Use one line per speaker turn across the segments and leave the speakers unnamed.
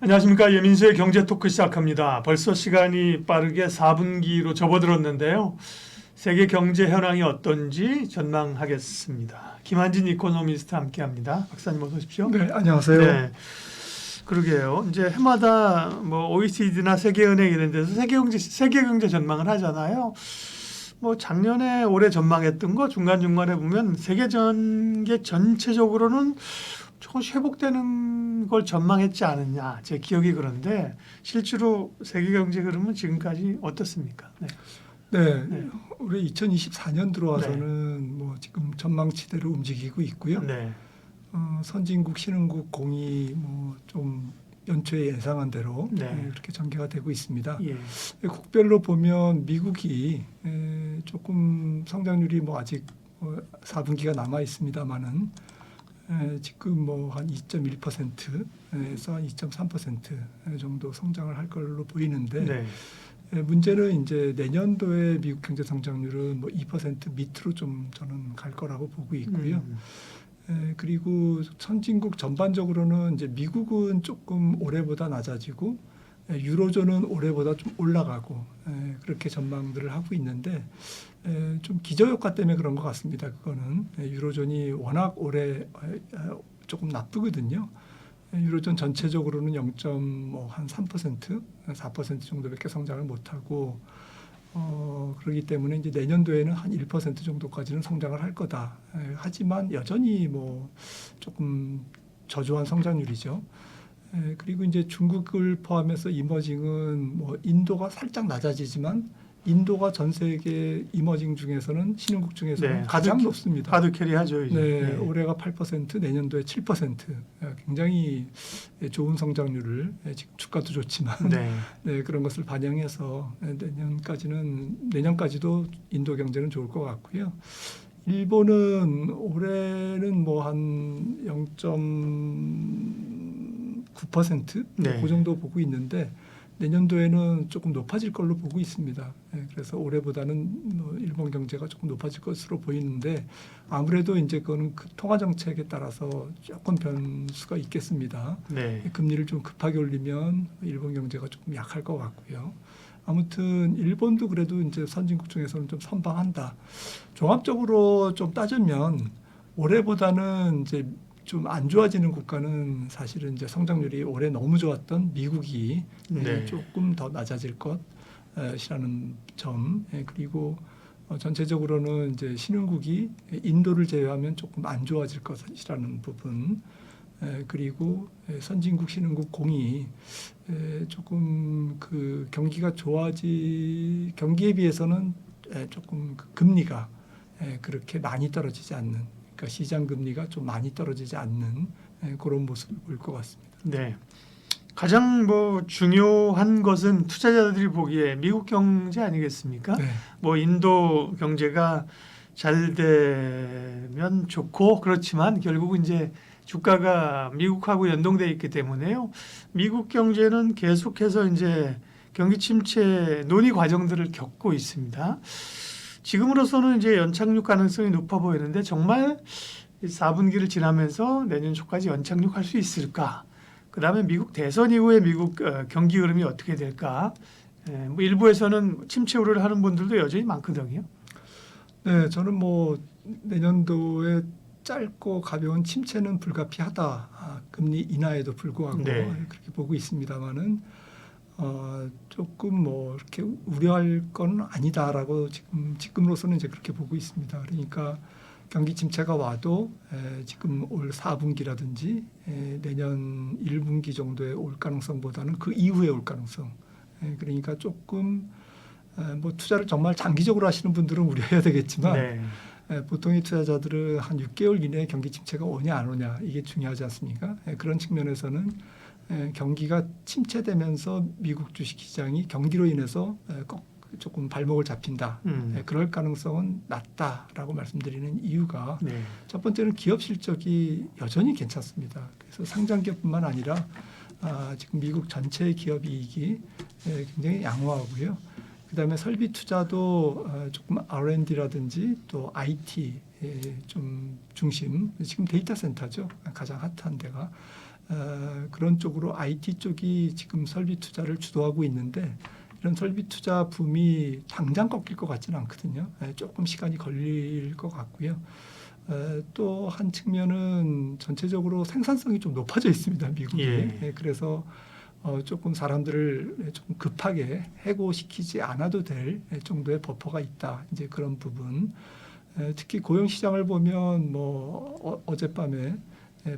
안녕하십니까. 예민수의 경제 토크 시작합니다. 벌써 시간이 빠르게 4분기로 접어들었는데요. 세계 경제 현황이 어떤지 전망하겠습니다. 김한진 이코노미스트 함께합니다. 박사님 어서 오십시오.
네, 안녕하세요.
네, 그러게요. 이제 해마다 뭐 OECD나 세계은행 이런 데서 세계 경제 전망을 하잖아요. 뭐 작년에 올해 전망했던 거 중간중간에 보면 세계 전개 전체적으로는 조금씩 회복되는 걸 전망했지 않느냐. 제 기억이 그런데 실제로 세계 경제 흐름은 지금까지 어떻습니까? 네.
네, 우리 2024년 들어와서는 뭐 지금 전망치대로 움직이고 있고요.
네.
선진국, 신흥국 공이 뭐 좀 연초에 예상한 대로
네.
이렇게 전개가 되고 있습니다.
예.
국별로 보면 미국이 조금 성장률이 뭐 아직 4분기가 남아 있습니다만은 지금 뭐 한 2.1%에서 한 2.3% 정도 성장을 할 걸로 보이는데
네.
문제는 이제 내년도에 미국 경제 성장률은 뭐 2% 밑으로 좀 저는 갈 거라고 보고 있고요. 그리고 선진국 전반적으로는 이제 미국은 조금 올해보다 낮아지고 유로존은 올해보다 좀 올라가고 그렇게 전망들을 하고 있는데 좀 기저효과 때문에 그런 것 같습니다. 그거는 유로존이 워낙 올해 조금 나쁘거든요. 유로존 전체적으로는 0.3%, 4% 정도밖에 성장을 못하고 그렇기 때문에 이제 내년도에는 한 1% 정도까지는 성장을 할 거다. 하지만 여전히 뭐 조금 저조한 성장률이죠. 그리고 이제 중국을 포함해서 이머징은 뭐 인도가 살짝 낮아지지만 인도가 전 세계 이머징 중에서는 신흥국 중에서는 가장 높습니다.
하드 캐리하죠. 이제.
네, 올해가 8%, 내년도에 7%. 굉장히 좋은 성장률을 지금 주가도 좋지만 네, 그런 것을 반영해서 내년까지도 인도 경제는 좋을 것 같고요. 일본은 올해는 뭐 한 0.9% 그 정도 보고 있는데 내년도에는 조금 높아질 걸로 보고 있습니다. 그래서 올해보다는 일본 경제가 조금 높아질 것으로 보이는데 아무래도 이제 그거는 그 통화 정책에 따라서 조금 변수가 있겠습니다.
네.
금리를 좀 급하게 올리면 일본 경제가 조금 약할 것 같고요. 아무튼 일본도 그래도 이제 선진국 중에서는 좀 선방한다. 종합적으로 좀 따지면 올해보다는 이제 좀 안 좋아지는 국가는 사실은 이제 성장률이 올해 너무 좋았던 미국이 조금 더 낮아질 것이라는 점, 그리고 전체적으로는 이제 신흥국이 인도를 제외하면 조금 안 좋아질 것이라는 부분, 그리고 선진국, 신흥국 공이 조금 그 경기에 비해서는 조금 그 금리가 그렇게 많이 떨어지지 않는. 그러니까 시장 금리가 좀 많이 떨어지지 않는 그런 모습을 보일 것 같습니다.
네. 가장 뭐 중요한 것은 투자자들이 보기에 미국 경제 아니겠습니까?
네.
뭐 인도 경제가 잘 되면 좋고 그렇지만 결국 이제 주가가 미국하고 연동돼 있기 때문에요. 미국 경제는 계속해서 이제 경기 침체 논의 과정들을 겪고 있습니다. 지금으로서는 이제 연착륙 가능성이 높아 보이는데 정말 4분기를 지나면서 내년 초까지 연착륙할 수 있을까? 그다음에 미국 대선 이후에 미국 경기 흐름이 어떻게 될까? 뭐 일부에서는 침체 우려를 하는 분들도 여전히 많거든요.
네, 저는 뭐 내년도에 짧고 가벼운 침체는 불가피하다. 금리 인하에도 불구하고 그렇게 보고 있습니다만은 조금 뭐 이렇게 우려할 건 아니다라고 지금으로서는 이제 그렇게 보고 있습니다. 그러니까 경기 침체가 와도 지금 올 4분기라든지 내년 1분기 정도에 올 가능성보다는 그 이후에 올 가능성. 그러니까 조금 뭐 투자를 정말 장기적으로 하시는 분들은 우려해야 되겠지만 보통의 투자자들은 한 6개월 이내에 경기 침체가 오냐 안 오냐 이게 중요하지 않습니까? 그런 측면에서는 경기가 침체되면서 미국 주식시장이 경기로 인해서 조금 발목을 잡힌다. 그럴 가능성은 낮다라고 말씀드리는 이유가 첫 번째는 기업 실적이 여전히 괜찮습니다. 그래서 상장기업뿐만 아니라 지금 미국 전체 기업 이익이 굉장히 양호하고요. 그다음에 설비 투자도 조금 R&D라든지 또 IT 좀 중심, 지금 데이터 센터죠. 가장 핫한 데가. 그런 쪽으로 IT 쪽이 지금 설비 투자를 주도하고 있는데 이런 설비 투자 붐이 당장 꺾일 것 같지는 않거든요. 조금 시간이 걸릴 것 같고요. 또 한 측면은 전체적으로 생산성이 좀 높아져 있습니다, 미국이.
예.
그래서 조금 사람들을 좀 급하게 해고시키지 않아도 될 정도의 버퍼가 있다. 이제 그런 부분. 특히 고용 시장을 보면 뭐 어젯밤에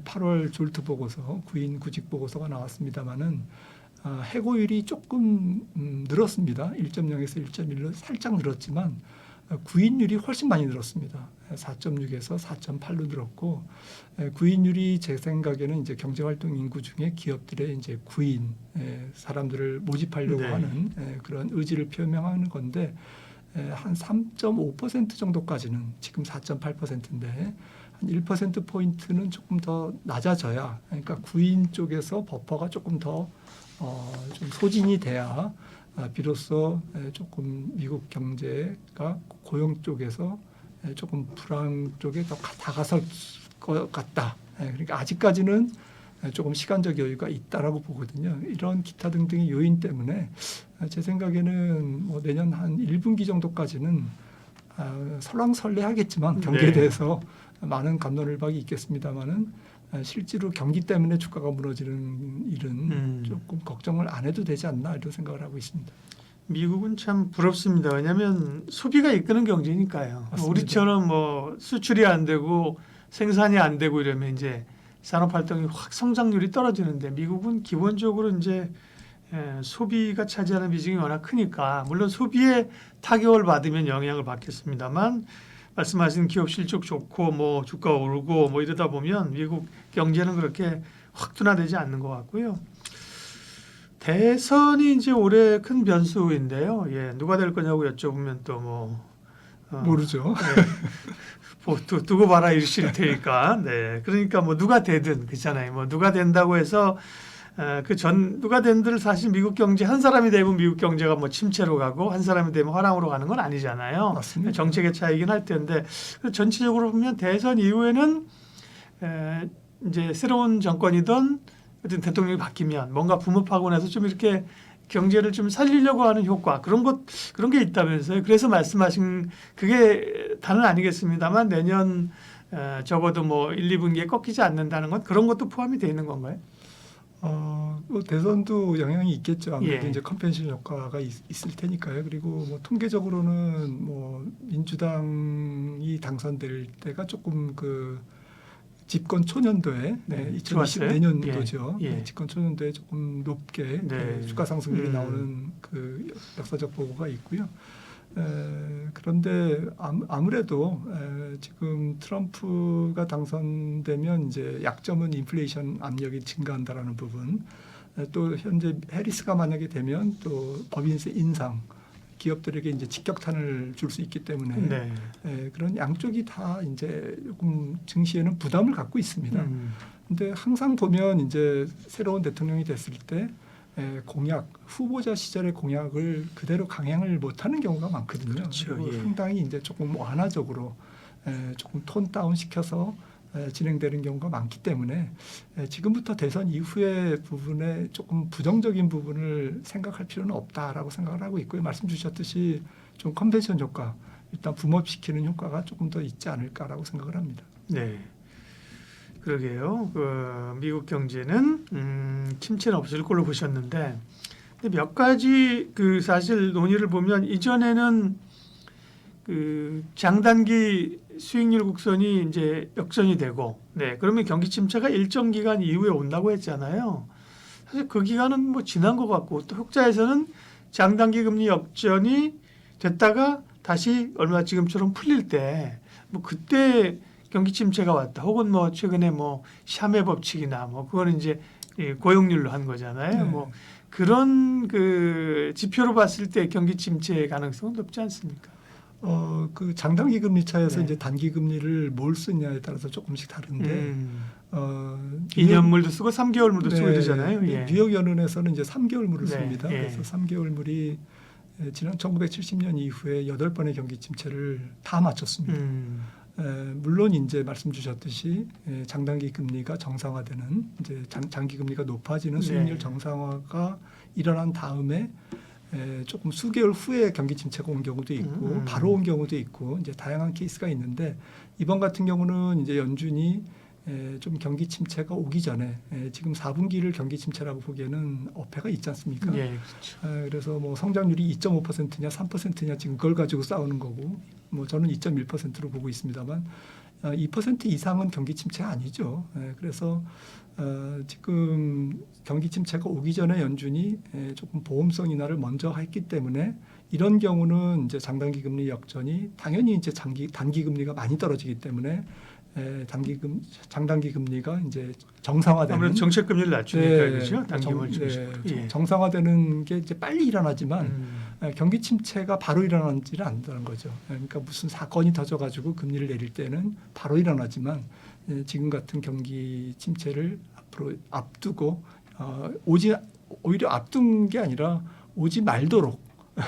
8월 졸트 보고서, 구인 구직 보고서가 나왔습니다만은 해고율이 조금 늘었습니다. 1.0에서 1.1로 살짝 늘었지만 구인율이 훨씬 많이 늘었습니다. 4.6에서 4.8로 늘었고 구인율이 제 생각에는 이제 경제활동 인구 중에 기업들의 이제 구인 사람들을 모집하려고
네.
하는 그런 의지를 표명하는 건데 한 3.5% 정도까지는 지금 4.8%인데 한 1% 포인트는 조금 더 낮아져야 그러니까 구인 쪽에서 버퍼가 조금 더 좀 소진이 돼야 비로소 조금 미국 경제가 고용 쪽에서 조금 불황 쪽에 더 다가설 것 같다. 그러니까 아직까지는 조금 시간적 여유가 있다라고 보거든요. 이런 기타 등등의 요인 때문에 제 생각에는 뭐 내년 한 1분기 정도까지는 설왕설래하겠지만 경기에
네.
대해서 많은 갑론을박이 있겠습니다만은 실제로 경기 때문에 주가가 무너지는 일은 조금 걱정을 안 해도 되지 않나 이런 생각을 하고 있습니다.
미국은 참 부럽습니다. 왜냐하면 소비가 이끄는 경제니까요.
맞습니다.
우리처럼 뭐 수출이 안 되고 생산이 안 되고 이러면 이제 산업 활동이 확 성장률이 떨어지는데 미국은 기본적으로 이제 소비가 차지하는 비중이 워낙 크니까 물론 소비에 타격을 받으면 영향을 받겠습니다만 말씀하신 기업 실적 좋고 뭐 주가 오르고 뭐 이러다 보면 미국 경제는 그렇게 확 둔화되지 않는 것 같고요. 대선이 이제 올해 큰 변수인데요. 예, 누가 될 거냐고 여쭤보면 또 뭐
모르죠.
두고 봐라 이러실 테니까. 네, 그러니까 뭐 누가 되든 그렇잖아요. 뭐 누가 된다고 해서 누가 된들 사실 미국 경제 한 사람이 되면 미국 경제가 뭐 침체로 가고 한 사람이 되면 화랑으로 가는 건 아니잖아요.
맞습니다.
정책의 차이긴 할 텐데 전체적으로 보면 대선 이후에는 이제 새로운 정권이든 어떤 대통령이 바뀌면 뭔가 붐업하고 나서 좀 이렇게 경제를 좀 살리려고 하는 효과 그런 게 있다면서요. 그래서 말씀하신 그게 다는 아니겠습니다만 내년 적어도 뭐 1, 2분기에 꺾이지 않는다는 건 그런 것도 포함이 되어 있는 건가요?
뭐 대선도 영향이 있겠죠. 아무래도
예.
이제 컨벤션 효과가 있을 테니까요. 그리고 뭐 통계적으로는 뭐 민주당이 당선될 때가 조금 그 집권 초년도에
네,
2020내년도죠.
예, 예.
네, 집권 초년도에 조금 높게
네.
주가 상승률이 나오는 그 역사적 보고가 있고요. 그런데 아무래도 지금 트럼프가 당선되면 이제 약점은 인플레이션 압력이 증가한다라는 부분, 또 현재 해리스가 만약에 되면 또 법인세 인상, 기업들에게 이제 직격탄을 줄 수 있기 때문에
네.
그런 양쪽이 다 이제 조금 증시에는 부담을 갖고 있습니다. 근데 항상 보면 이제 새로운 대통령이 됐을 때 공약 후보자 시절의 공약을 그대로 강행을 못하는 경우가 많거든요.
그렇죠.
그리고
예.
상당히 이제 조금 완화적으로 조금 톤 다운 시켜서 진행되는 경우가 많기 때문에 지금부터 대선 이후의 부분에 조금 부정적인 부분을 생각할 필요는 없다라고 생각을 하고 있고요. 말씀 주셨듯이 좀 컨벤션 효과, 일단 붐업시키는 효과가 조금 더 있지 않을까라고 생각을 합니다.
네. 그러게요. 미국 경제는 침체는 없을 걸로 보셨는데 근데 몇 가지 사실 논의를 보면 이전에는 장단기 수익률 곡선이 이제 역전이 되고, 네, 그러면 경기 침체가 일정 기간 이후에 온다고 했잖아요. 사실 그 기간은 뭐 지난 것 같고, 또 흑자에서는 장단기 금리 역전이 됐다가 다시 얼마 지금처럼 풀릴 때, 뭐 그때 경기 침체가 왔다. 혹은 뭐 최근에 뭐 샤메 법칙이나 뭐 그거는 이제 고용률로 한 거잖아요.
네.
뭐 그런 지표로 봤을 때 경기 침체 가능성은 높지 않습니까?
그 장단기 금리 차에서
네.
이제 단기 금리를 뭘 쓰냐에 따라서 조금씩 다른데
2년물도 쓰고 3개월물도 쓰고
네,
이러잖아요. 예.
뉴욕 연은에서는 이제 3개월물을
네,
씁니다.
예.
그래서 3개월물이 지난 1970년 이후에 8번의 경기 침체를 다 맞췄습니다. 물론 이제 말씀 주셨듯이 장단기 금리가 정상화되는 이제 장기 금리가 높아지는 수익률
네.
정상화가 일어난 다음에 조금 수개월 후에 경기 침체가 온 경우도 있고 바로 온 경우도 있고 이제 다양한 케이스가 있는데 이번 같은 경우는 이제 연준이 좀 경기 침체가 오기 전에 지금 4분기를 경기 침체라고 보기에는 어폐가 있지 않습니까?
예, 그렇죠.
그래서 뭐 성장률이 2.5%냐 3%냐 지금 그걸 가지고 싸우는 거고 뭐 저는 2.1%로 보고 있습니다만 2% 이상은 경기 침체가 아니죠. 그래서 지금 경기 침체가 오기 전에 연준이 조금 보험성 인하를 먼저 했기 때문에 이런 경우는 이제 장단기 금리 역전이 당연히 이제 단기 금리가 많이 떨어지기 때문에 장단기 금리가 이제 정상화되는
아무래도 정책 금리를 낮추니까 그렇죠. 단기물
네,
중심으로. 예.
정상화되는 게 이제 빨리 일어나지만 경기 침체가 바로 일어나지는 않는다는 거죠. 그러니까 무슨 사건이 터져가지고 금리를 내릴 때는 바로 일어나지만 지금 같은 경기 침체를 앞으로 앞두고 오히려 앞둔 게 아니라 오지 말도록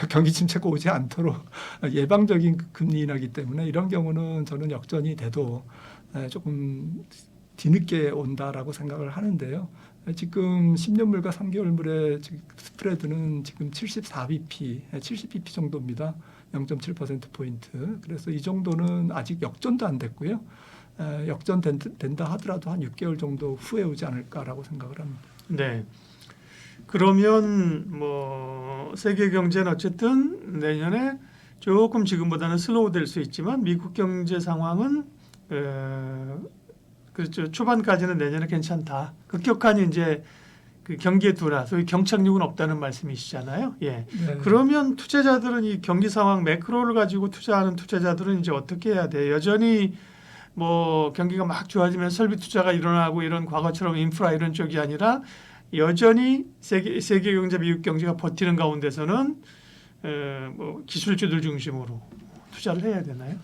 경기 침체가 오지 않도록 예방적인 금리 인하기 때문에 이런 경우는 저는 역전이 돼도 조금 뒤늦게 온다라고 생각을 하는데요. 지금 10년물과 3개월물의 스프레드는 지금 74bp, 70bp 정도입니다. 0.7%포인트. 그래서 이 정도는 아직 역전도 안 됐고요. 역전된다 하더라도 한 6개월 정도 후에 오지 않을까라고 생각을 합니다.
네. 그러면 뭐 세계 경제는 어쨌든 내년에 조금 지금보다는 슬로우 될 수 있지만 미국 경제 상황은 그렇죠. 초반까지는 내년에 괜찮다. 급격한 이제 그 경기의 둔화, 소위 경착륙은 없다는 말씀이시잖아요. 예.
네.
그러면 투자자들은 이 경기 상황 매크로를 가지고 투자하는 투자자들은 이제 어떻게 해야 돼요? 여전히 뭐 경기가 막 좋아지면 설비 투자가 일어나고 이런 과거처럼 인프라 이런 쪽이 아니라 여전히 세계 경제, 미국 경제가 버티는 가운데서는 뭐 기술주들 중심으로 투자를 해야 되나요?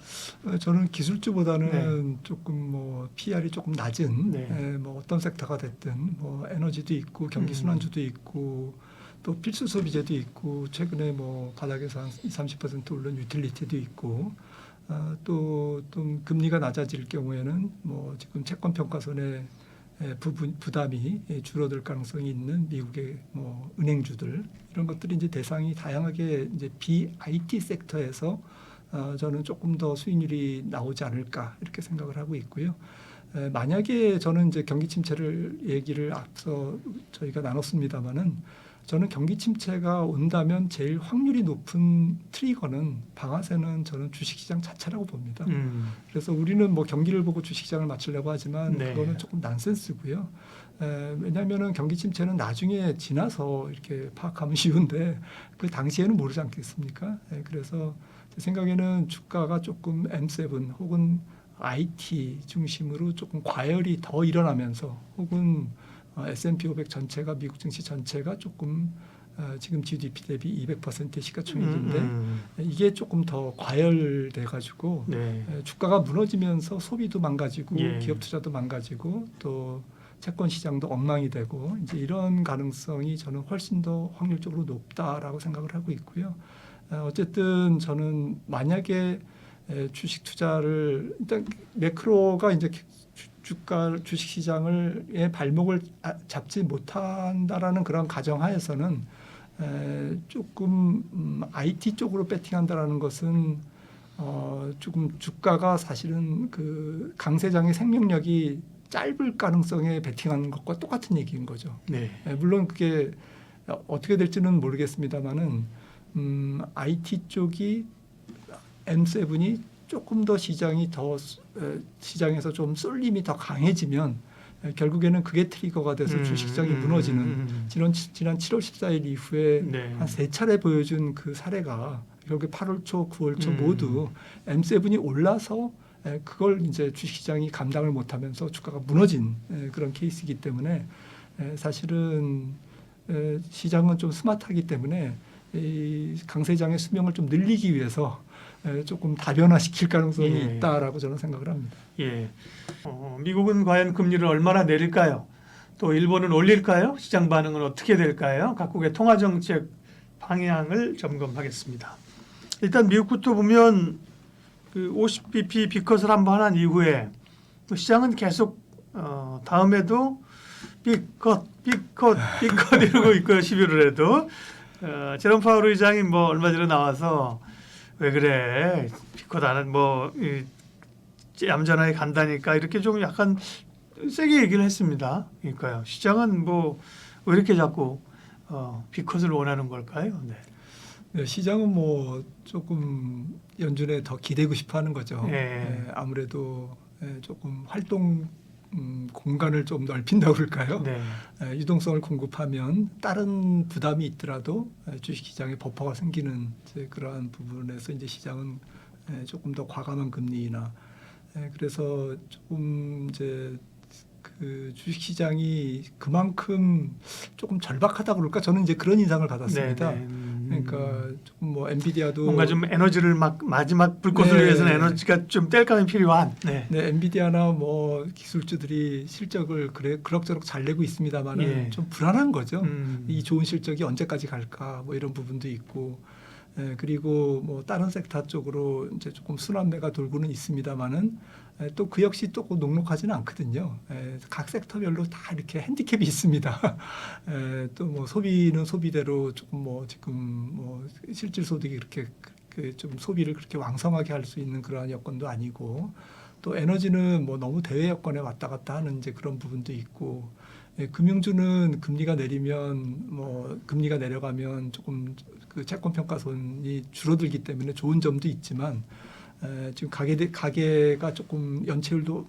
저는 기술주보다는 조금 뭐 PR이 조금 낮은
네.
뭐 어떤 섹터가 됐든 뭐 에너지도 있고 경기 순환주도 있고 또 필수 소비재도 있고 최근에 뭐 바닥에서 한 20-30% 오른 유틸리티도 있고 또 금리가 낮아질 경우에는 뭐 지금 채권 평가손의 부담이 줄어들 가능성이 있는 미국의 뭐 은행주들 이런 것들이 이제 대상이 다양하게 이제 BIT 섹터에서 저는 조금 더 수익률이 나오지 않을까 이렇게 생각을 하고 있고요. 만약에 저는 이제 경기 침체를 얘기를 앞서 저희가 나눴습니다마는 저는 경기 침체가 온다면 제일 확률이 높은 트리거는 방아쇠는 저는 주식시장 자체라고 봅니다. 그래서 우리는 뭐 경기를 보고 주식시장을 맞추려고 하지만
네.
그거는 조금 난센스고요. 왜냐하면은 경기 침체는 나중에 지나서 이렇게 파악하면 쉬운데 그 당시에는 모르지 않겠습니까? 그래서 제 생각에는 주가가 조금 M7 혹은 IT 중심으로 조금 과열이 더 일어나면서 혹은 S&P 500 전체가 미국 증시 전체가 조금 지금 GDP 대비 200%의 시가총액인데 이게 조금 더 과열돼 가지고
네.
주가가 무너지면서 소비도 망가지고
예.
기업 투자도 망가지고 또 채권 시장도 엉망이 되고 이제 이런 가능성이 저는 훨씬 더 확률적으로 높다라고 생각을 하고 있고요. 어쨌든 저는 만약에 주식 투자를 일단 매크로가 이제 주식 시장의 발목을 잡지 못한다라는 그런 가정하에서는 조금 IT 쪽으로 배팅한다라는 것은 조금 주가가 사실은 그 강세장의 생명력이 짧을 가능성에 배팅하는 것과 똑같은 얘기인 거죠.
네.
물론 그게 어떻게 될지는 모르겠습니다만은 IT 쪽이 M7이 조금 더 시장에서 좀 쏠림이 더 강해지면 결국에는 그게 트리거가 돼서 주식시장이 무너지는 지난 7월 14일 이후에
네.
한 3차례 보여준 그 사례가 결국에 8월 초, 9월 초 모두 M7이 올라서 그걸 이제 주식시장이 감당을 못하면서 주가가 무너진 그런 케이스이기 때문에 사실은 시장은 좀 스마트하기 때문에 이 강세장의 수명을 좀 늘리기 위해서 조금 다변화시킬 가능성이
예.
있다라고 저는 생각을 합니다.
예. 미국은 과연 금리를 얼마나 내릴까요? 또 일본은 올릴까요? 시장 반응은 어떻게 될까요? 각국의 통화 정책 방향을 점검하겠습니다. 일단 미국부터 보면 그 50bp B컷을 한번 한 이후에 또 시장은 계속 다음에도 B컷 이러고 있고요. 11월에도 제롬 파월 의장이 뭐 얼마 전에 나와서 왜 그래 B컷 안 뭐 얌전하게 간다니까 이렇게 좀 약간 세게 얘기를 했습니다. 그러니까요. 시장은 뭐 왜 이렇게 자꾸 B컷을 원하는 걸까요? 네.
네, 시장은 뭐 조금 연준에 더 기대고 싶어하는 거죠.
예.
아무래도 조금 활동 공간을 좀 넓힌다고 그럴까요?
네.
유동성을 공급하면 다른 부담이 있더라도 주식시장에 버퍼가 생기는 이제 그러한 부분에서 이제 시장은 조금 더 과감한 금리나 그래서 조금 이제 그 주식시장이 그만큼 조금 절박하다고 그럴까? 저는 이제 그런 인상을 받았습니다.
네, 네.
그러니까 조금 뭐 엔비디아도
뭔가 좀 에너지를 막 마지막 불꽃을
네.
위해서는 에너지가 좀 뗄감이 필요한. 네.
네, 엔비디아나 뭐 기술주들이 실적을 그럭저럭 잘 내고 있습니다만은
예.
좀 불안한 거죠.
음.
이 좋은 실적이 언제까지 갈까? 뭐 이런 부분도 있고, 그리고 뭐 다른 섹터 쪽으로 이제 조금 순환매가 돌고는 있습니다만은 또 그 역시 또 녹록하지는 않거든요. 각 섹터별로 다 이렇게 핸디캡이 있습니다. 또 뭐 소비는 소비대로 조금 뭐 지금 뭐 실질 소득이 그렇게 좀 소비를 그렇게 왕성하게 할 수 있는 그러한 여건도 아니고 또 에너지는 뭐 너무 대외 여건에 왔다 갔다 하는 이제 그런 부분도 있고 금융주는 금리가 내리면 뭐 금리가 내려가면 조금 그 채권 평가손이 줄어들기 때문에 좋은 점도 있지만 지금 가계가 조금 연체율도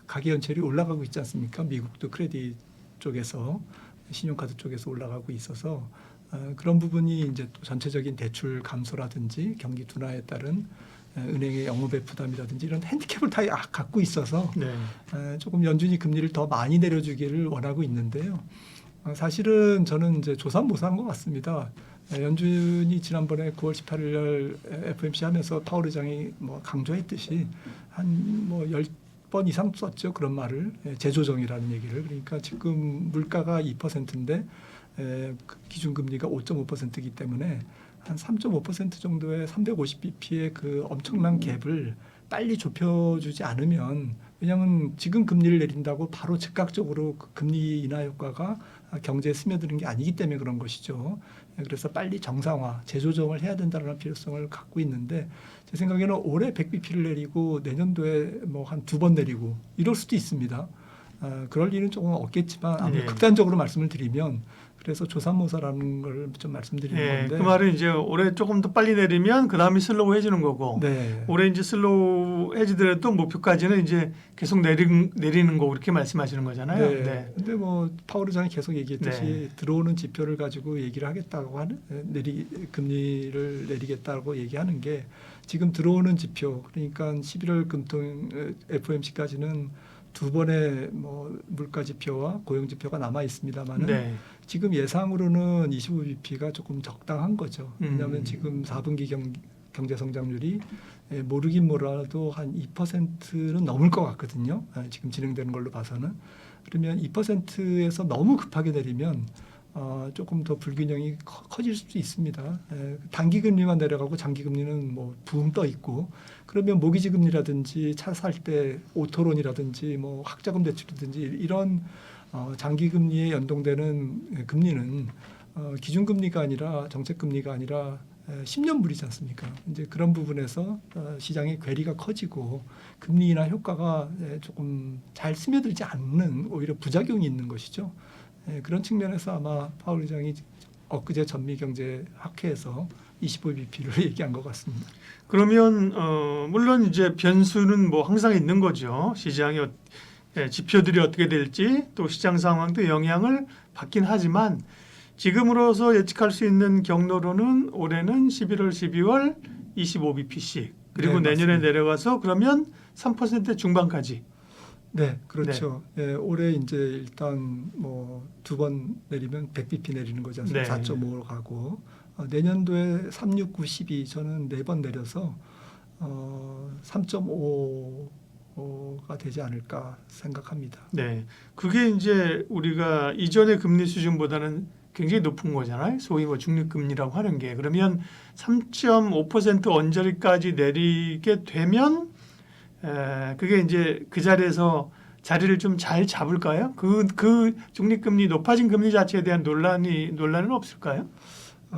가계 연체율이 올라가고 있지 않습니까? 미국도 크레딧 쪽에서 신용카드 쪽에서 올라가고 있어서 그런 부분이 이제 또 전체적인 대출 감소라든지 경기 둔화에 따른 은행의 영업의 부담이라든지 이런 핸디캡을 다 갖고 있어서
네.
조금 연준이 금리를 더 많이 내려주기를 원하고 있는데요. 사실은 저는 이제 조삼모사한 것 같습니다. 연준이 지난번에 9월 18일 날 FOMC 하면서 파월 의장이 뭐 강조했듯이 한 뭐 10번 이상 썼죠. 그런 말을. 재조정이라는 얘기를. 그러니까 지금 물가가 2%인데 기준금리가 5.5%이기 때문에 한 3.5% 정도의 350bp의 그 엄청난 갭을 빨리 좁혀주지 않으면 왜냐하면 지금 금리를 내린다고 바로 즉각적으로 그 금리 인하 효과가 경제에 스며드는 게 아니기 때문에 그런 것이죠. 그래서 빨리 정상화, 재조정을 해야 된다는 필요성을 갖고 있는데 제 생각에는 올해 100bp를 내리고 내년도에 뭐 한 2번 내리고 이럴 수도 있습니다. 그럴 일은 조금 없겠지만 아무래도 극단적으로 말씀을 드리면 그래서 조삼모사라는 걸 좀 말씀드리는 건데
그 말은 이제 올해 조금 더 빨리 내리면 그 다음이 슬로우해지는 거고
네.
올해 이제 슬로우해지더라도 목표까지는 이제 계속 내리는 거 그렇게 말씀하시는 거잖아요.
네.
네.
근데 뭐 파월 의장이 계속 얘기했듯이
네.
들어오는 지표를 가지고 얘기를 하겠다고 하는 금리를 내리겠다고 얘기하는 게 지금 들어오는 지표 그러니까 11월 금통 FOMC까지는 두 번의 뭐 물가 지표와 고용 지표가 남아 있습니다만은
네.
지금 예상으로는 25bp가 조금 적당한 거죠. 왜냐하면 지금 4분기 경제 성장률이 모르긴 몰라도 한 2%는 넘을 것 같거든요. 지금 진행되는 걸로 봐서는. 그러면 2%에서 너무 급하게 내리면 조금 더 불균형이 커질 수도 있습니다. 단기 금리만 내려가고 장기 금리는 뭐 붕 떠 있고 그러면 모기지 금리라든지 차 살 때 오토론이라든지 뭐 학자금 대출이든지 이런 장기 금리에 연동되는 금리는 기준 금리가 아니라 정책 금리가 아니라 10년물이지 않습니까? 이제 그런 부분에서 시장의 괴리가 커지고 금리 인하 효과가 조금 잘 스며들지 않는 오히려 부작용이 있는 것이죠. 그런 측면에서 아마 파월 의장이 엊그제 전미경제학회에서 25bp를 얘기한 것 같습니다.
그러면 물론 이제 변수는 뭐 항상 있는 거죠. 시장의 지표들이 어떻게 될지 또 시장 상황도 영향을 받긴 하지만 지금으로서 예측할 수 있는 경로로는 올해는 11월, 12월 25bp씩 그리고
네,
내년에
맞습니다.
내려가서 그러면 3% 중반까지.
네, 그렇죠. 올해 이제 일단 뭐 2번 내리면 100bp 내리는 거지 않습니까?
네.
4.5로 가고 내년도에 3, 6, 9, 12 저는 4번 내려서 3.5가 되지 않을까 생각합니다.
네, 그게 이제 우리가 이전의 금리 수준보다는 굉장히 높은 거잖아요. 소위 뭐 중립금리라고 하는 게. 그러면 3.5% 언저리까지 내리게 되면 그게 이제 그 자리에서 자리를 좀 잘 잡을까요? 그 중립금리 높아진 금리 자체에 대한 논란은 없을까요?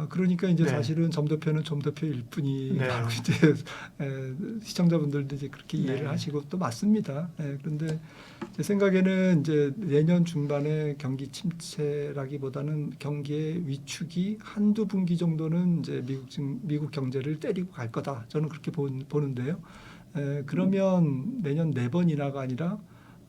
그러니까 이제
네.
사실은 점도표는 점도표일 뿐이
네.
바로 이제 시청자분들도 이제 그렇게 이해를
네.
하시고 또 맞습니다. 그런데 제 생각에는 이제 내년 중반에 경기 침체라기보다는 경기의 위축이 한두 분기 정도는 이제 미국 경제를 때리고 갈 거다. 저는 그렇게 보는데요. 그러면 내년 4번 인하가 아니라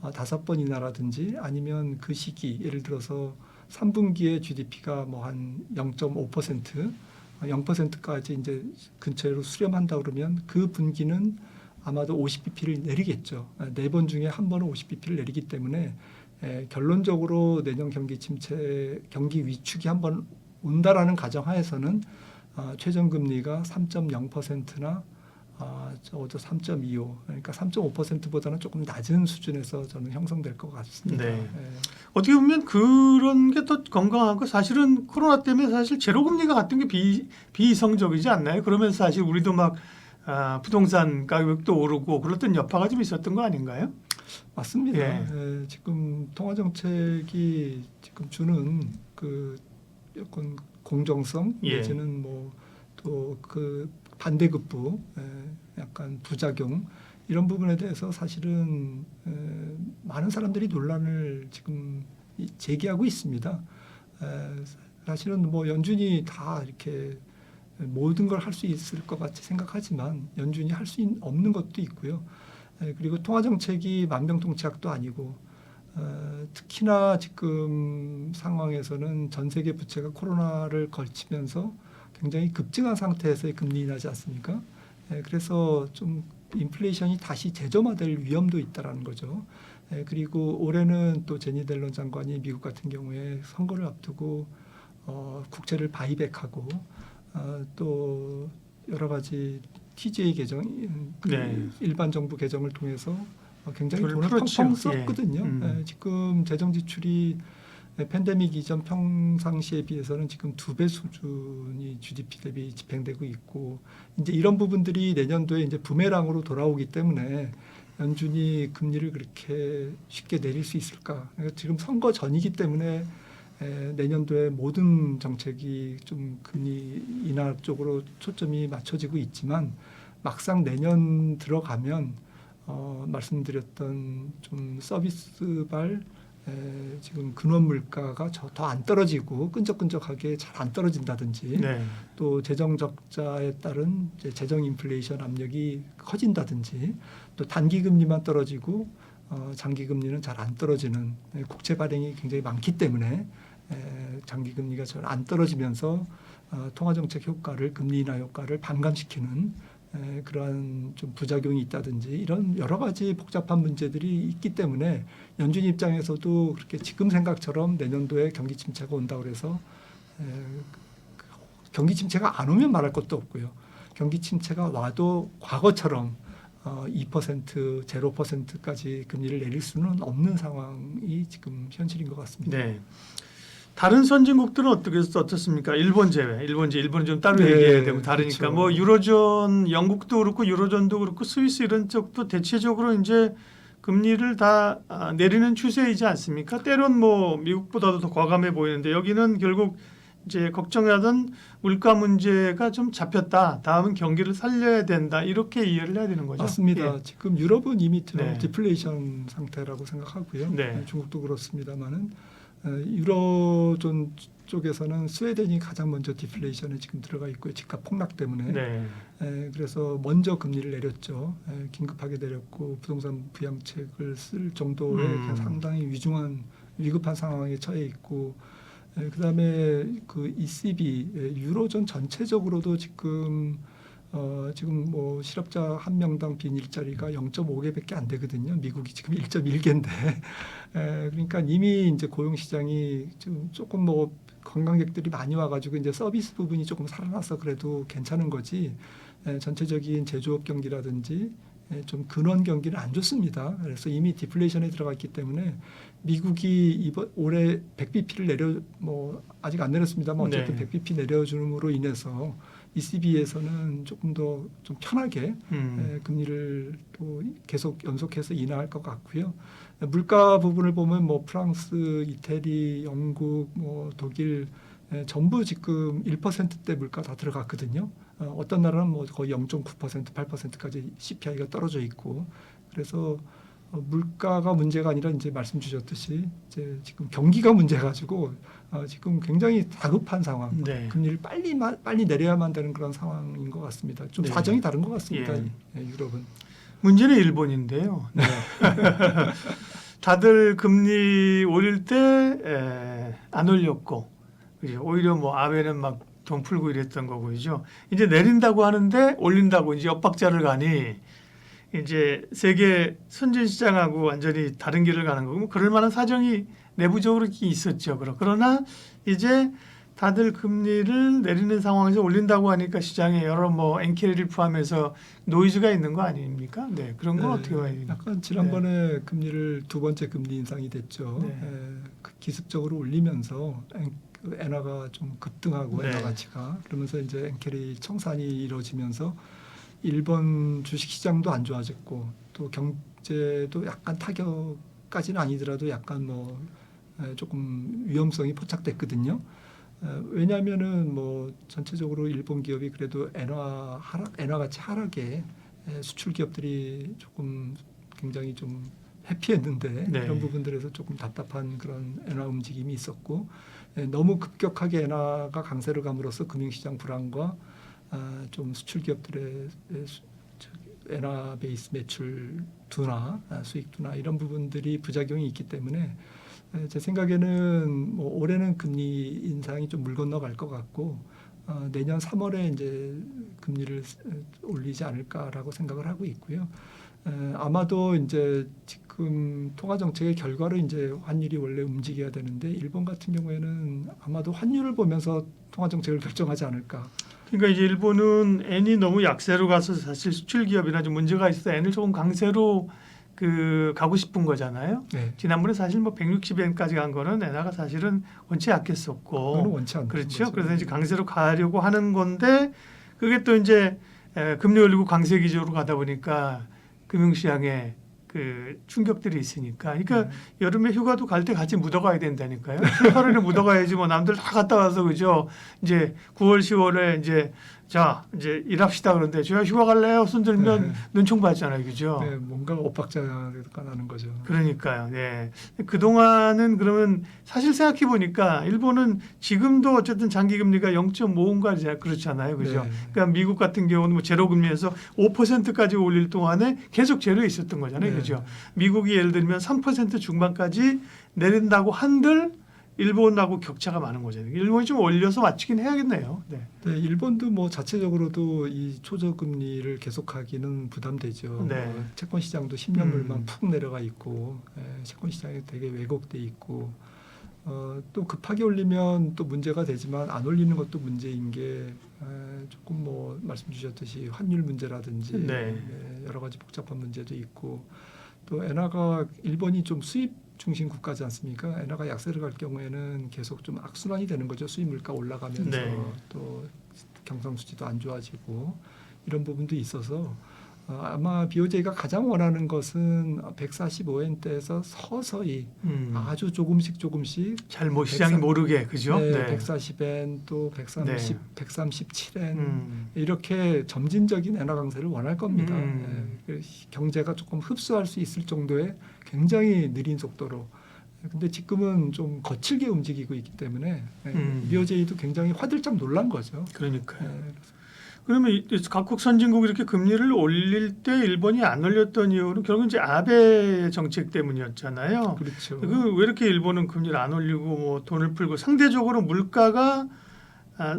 5번 인하라든지 아니면 그 시기 예를 들어서 3분기에 GDP가 뭐 한 0.5%, 0%까지 이제 근처로 수렴한다 그러면 그 분기는 아마도 50bp를 내리겠죠. 4번 중에 한 번은 50bp를 내리기 때문에 결론적으로 내년 경기 침체, 경기 위축이 한 번 온다라는 가정하에서는 최저금리가 3.0%나 적어도 3.25, 그러니까 3.5%보다는 조금 낮은 수준에서 저는 형성될 것 같습니다.
네. 어떻게 보면 그런 게 더 건강하고 사실은 코로나 때문에 사실 제로금리가 갔던 게 비이성적이지 않나요? 그러면서 사실 우리도 막 부동산 가격도 오르고 그랬던 여파가 좀 있었던 거 아닌가요?
맞습니다.
예.
지금 통화 정책이 지금 주는 그 여건 공정성
예.
내지는 뭐 또 그 반대급부 약간 부작용 이런 부분에 대해서 사실은 많은 사람들이 논란을 지금 제기하고 있습니다. 사실은 뭐 연준이 다 이렇게 모든 걸 할 수 있을 것 같이 생각하지만 연준이 할 수 없는 것도 있고요. 그리고 통화 정책이 만병통치약도 아니고 특히나 지금 상황에서는 전 세계 부채가 코로나를 걸치면서 굉장히 급증한 상태에서의 금리 인하지 않습니까? 그래서 좀 인플레이션이 다시 재점화될 위험도 있다라는 거죠. 그리고 올해는 또 제니 델런 장관이 미국 같은 경우에 선거를 앞두고 국채를 바이백하고 또 여러 가지 TJ 개정,
네.
일반 정부 개정을 통해서 굉장히
돈을
돈을
풀었죠.
펑펑 썼거든요.
예.
지금 재정 지출이 팬데믹 이전 평상시에 비해서는 지금 2배 수준이 GDP 대비 집행되고 있고 이제 이런 부분들이 내년도에 이제 부메랑으로 돌아오기 때문에 연준이 금리를 그렇게 쉽게 내릴 수 있을까? 그러니까 지금 선거 전이기 때문에 내년도에 모든 정책이 좀 금리 인하 쪽으로 초점이 맞춰지고 있지만 막상 내년 들어가면 말씀드렸던 좀 서비스발 지금 근원 물가가 더 안 떨어지고 끈적끈적하게 잘 안 떨어진다든지
네.
또 재정 적자에 따른 이제 재정 인플레이션 압력이 커진다든지 또 단기 금리만 떨어지고 장기 금리는 잘 안 떨어지는 국채 발행이 굉장히 많기 때문에 장기 금리가 잘 안 떨어지면서 통화 정책 효과를 금리 인하 효과를 반감시키는 그러한 좀 부작용이 있다든지 이런 여러 가지 복잡한 문제들이 있기 때문에 연준 입장에서도 그렇게 지금 생각처럼 내년도에 경기 침체가 온다고 그래서 경기 침체가 안 오면 말할 것도 없고요. 경기 침체가 와도 과거처럼 2%, 0%까지 금리를 내릴 수는 없는 상황이 지금 현실인 것 같습니다.
네. 다른 선진국들은 어떻습니까? 일본 제외. 일본은 좀 따로
네,
얘기해야 되고 다르니까
그렇죠.
뭐 유로존 영국도 그렇고 유로존도 그렇고 스위스 이런 쪽도 대체적으로 이제 금리를 다 내리는 추세이지 않습니까? 때론 뭐 미국보다도 더 과감해 보이는데 여기는 결국 이제 걱정하던 물가 문제가 좀 잡혔다. 다음은 경기를 살려야 된다. 이렇게 이해를 해야 되는 거죠.
맞습니다.
예.
지금 유럽은 이미
네.
디플레이션 상태라고 생각하고요.
네.
중국도 그렇습니다만은 유로존 쪽에서는 스웨덴이 가장 먼저 디플레이션에 지금 들어가 있고요. 집값 폭락 때문에.
네.
그래서 먼저 금리를 내렸죠. 긴급하게 내렸고 부동산 부양책을 쓸 정도의 상당히 위급한 상황에 처해 있고 그다음에 그 ECB 유로존 전체적으로도 지금 뭐 실업자 한 명당 빈 일자리가 0.5개밖에 안 되거든요. 미국이 지금 1.1개인데 그러니까 이미 이제 고용 시장이 좀 조금 뭐 관광객들이 많이 와가지고 이제 서비스 부분이 조금 살아나서 그래도 괜찮은 거지. 전체적인 제조업 경기라든지 좀 근원 경기는 안 좋습니다. 그래서 이미 디플레이션에 들어갔기 때문에 미국이 이번 올해 100bp를 아직 안 내렸습니다만 어쨌든
네.
100bp 내려줌으로 인해서 ECB에서는 조금 더 좀 편하게 금리를 또 계속 연속해서 인하할 것 같고요. 물가 부분을 보면 프랑스, 이태리, 영국, 독일 전부 지금 1%대 물가 다 들어갔거든요. 어떤 나라는 거의 0.9%, 8%까지 CPI가 떨어져 있고, 그래서 물가가 문제가 아니라 이제 말씀 주셨듯이 이제 지금 경기가 문제가지고 지금 굉장히 다급한 상황,
네.
금리를 빨리 내려야만 되는 그런 상황인 것 같습니다. 좀
네.
사정이 다른 것 같습니다.
예.
유럽은.
문제는 일본인데요. 네. 다들 금리 올릴 때 안 올렸고, 그죠? 오히려 아베는 막 돈 풀고 이랬던 거고요. 이제 내린다고 하는데 올린다고 이제 엇박자를 가니 이제 세계 선진 시장하고 완전히 다른 길을 가는 거고, 그럴 만한 사정이 내부적으로 있었죠. 그러나 이제 다들 금리를 내리는 상황에서 올린다고 하니까 시장에 여러 엔캐리를 포함해서 노이즈가 있는 거 아닙니까? 네, 그런 건 어떻게 봐야 됩니까?
약간 지난번에 금리를 두 번째 금리 인상이 됐죠.
네.
기습적으로 올리면서 엔화가 좀 급등하고
네.
엔화 가치가 그러면서 이제 엔캐리 청산이 이루어지면서 일본 주식 시장도 안 좋아졌고 또 경제도 약간 타격까지는 아니더라도 약간 조금 위험성이 포착됐거든요. 왜냐하면은 전체적으로 일본 기업이 그래도 엔화 가치 하락에 수출 기업들이 조금 굉장히 좀 해피했는데
네.
그런 부분들에서 조금 답답한 그런 엔화 움직임이 있었고 너무 급격하게 엔화가 강세를 감으로써 금융시장 불안과 좀 수출 기업들의 엔화 베이스 매출 둔화, 수익 둔화 이런 부분들이 부작용이 있기 때문에 제 생각에는 올해는 금리 인상이 좀 물 건너갈 것 같고 내년 3월에 이제 금리를 올리지 않을까라고 생각을 하고 있고요. 아마도 이제 지금 통화 정책의 결과로 이제 환율이 원래 움직여야 되는데 일본 같은 경우에는 아마도 환율을 보면서 통화 정책을 결정하지 않을까.
그러니까 이제 일본은 엔이 너무 약세로 가서 사실 수출 기업이나 좀 문제가 있어 엔을 조금 강세로 가고 싶은 거잖아요.
네.
지난번에 사실 160엔까지 간 거는 엔화가 사실은 원체
그거는
약했었고,
원치 않는
그렇죠.
거죠.
그래서 이제 강세로 가려고 하는 건데 그게 또 이제 금리 올리고 강세 기조로 가다 보니까 금융시장에 충격들이 있으니까. 그러니까 여름에 휴가도 갈 때 같이 묻어가야 된다니까요. 7, 8월에 묻어가야지 남들 다 갔다 와서 그죠. 이제 9월, 10월에 이제 일합시다 그런데 제가 휴가 갈래요. 손 들면 눈총 받잖아요. 그죠.
네, 뭔가 엇박자가 나는 거죠.
그러니까요. 네. 그동안은 그러면 사실 생각해 보니까 일본은 지금도 어쨌든 장기 금리가 0.5인가 그렇잖아요. 그죠.
네.
그러니까 미국 같은 경우는 제로 금리에서 5%까지 올릴 동안에 계속 제로에 있었던 거잖아요.
네.
그죠. 미국이 예를 들면 3% 중반까지 내린다고 한들 일본하고 격차가 많은 거잖아요. 일본이 좀 올려서 맞추긴 해야겠네요. 네.
네, 일본도 자체적으로도 이 초저금리를 계속하기는 부담되죠.
네.
채권 시장도 10년 물만 푹 내려가 있고 채권 시장이 되게 왜곡돼 있고 또 급하게 올리면 또 문제가 되지만 안 올리는 것도 문제인 게 조금 말씀 주셨듯이 환율 문제라든지
네.
여러 가지 복잡한 문제도 있고 또 엔화가 일본이 좀 수입 중심 국가지 않습니까? 엔화가 약세를 갈 경우에는 계속 좀 악순환이 되는 거죠. 수입 물가 올라가면서
네.
또 경상수지도 안 좋아지고 이런 부분도 있어서 아마 BOJ가 가장 원하는 것은 145엔대에서 서서히 아주 조금씩
잘 시장이 모르게 그죠?
네, 140엔 또 130,
네.
137엔 이렇게 점진적인 엔화 강세를 원할 겁니다. 경제가 조금 흡수할 수 있을 정도의 굉장히 느린 속도로. 근데 지금은 좀 거칠게 움직이고 있기 때문에 BOJ도 굉장히 화들짝 놀란 거죠.
그러니까요. 그러면 각국 선진국이 이렇게 금리를 올릴 때 일본이 안 올렸던 이유는 결국 이제 아베 정책 때문이었잖아요.
그렇죠.
왜 이렇게 일본은 금리를 안 올리고 돈을 풀고 상대적으로 물가가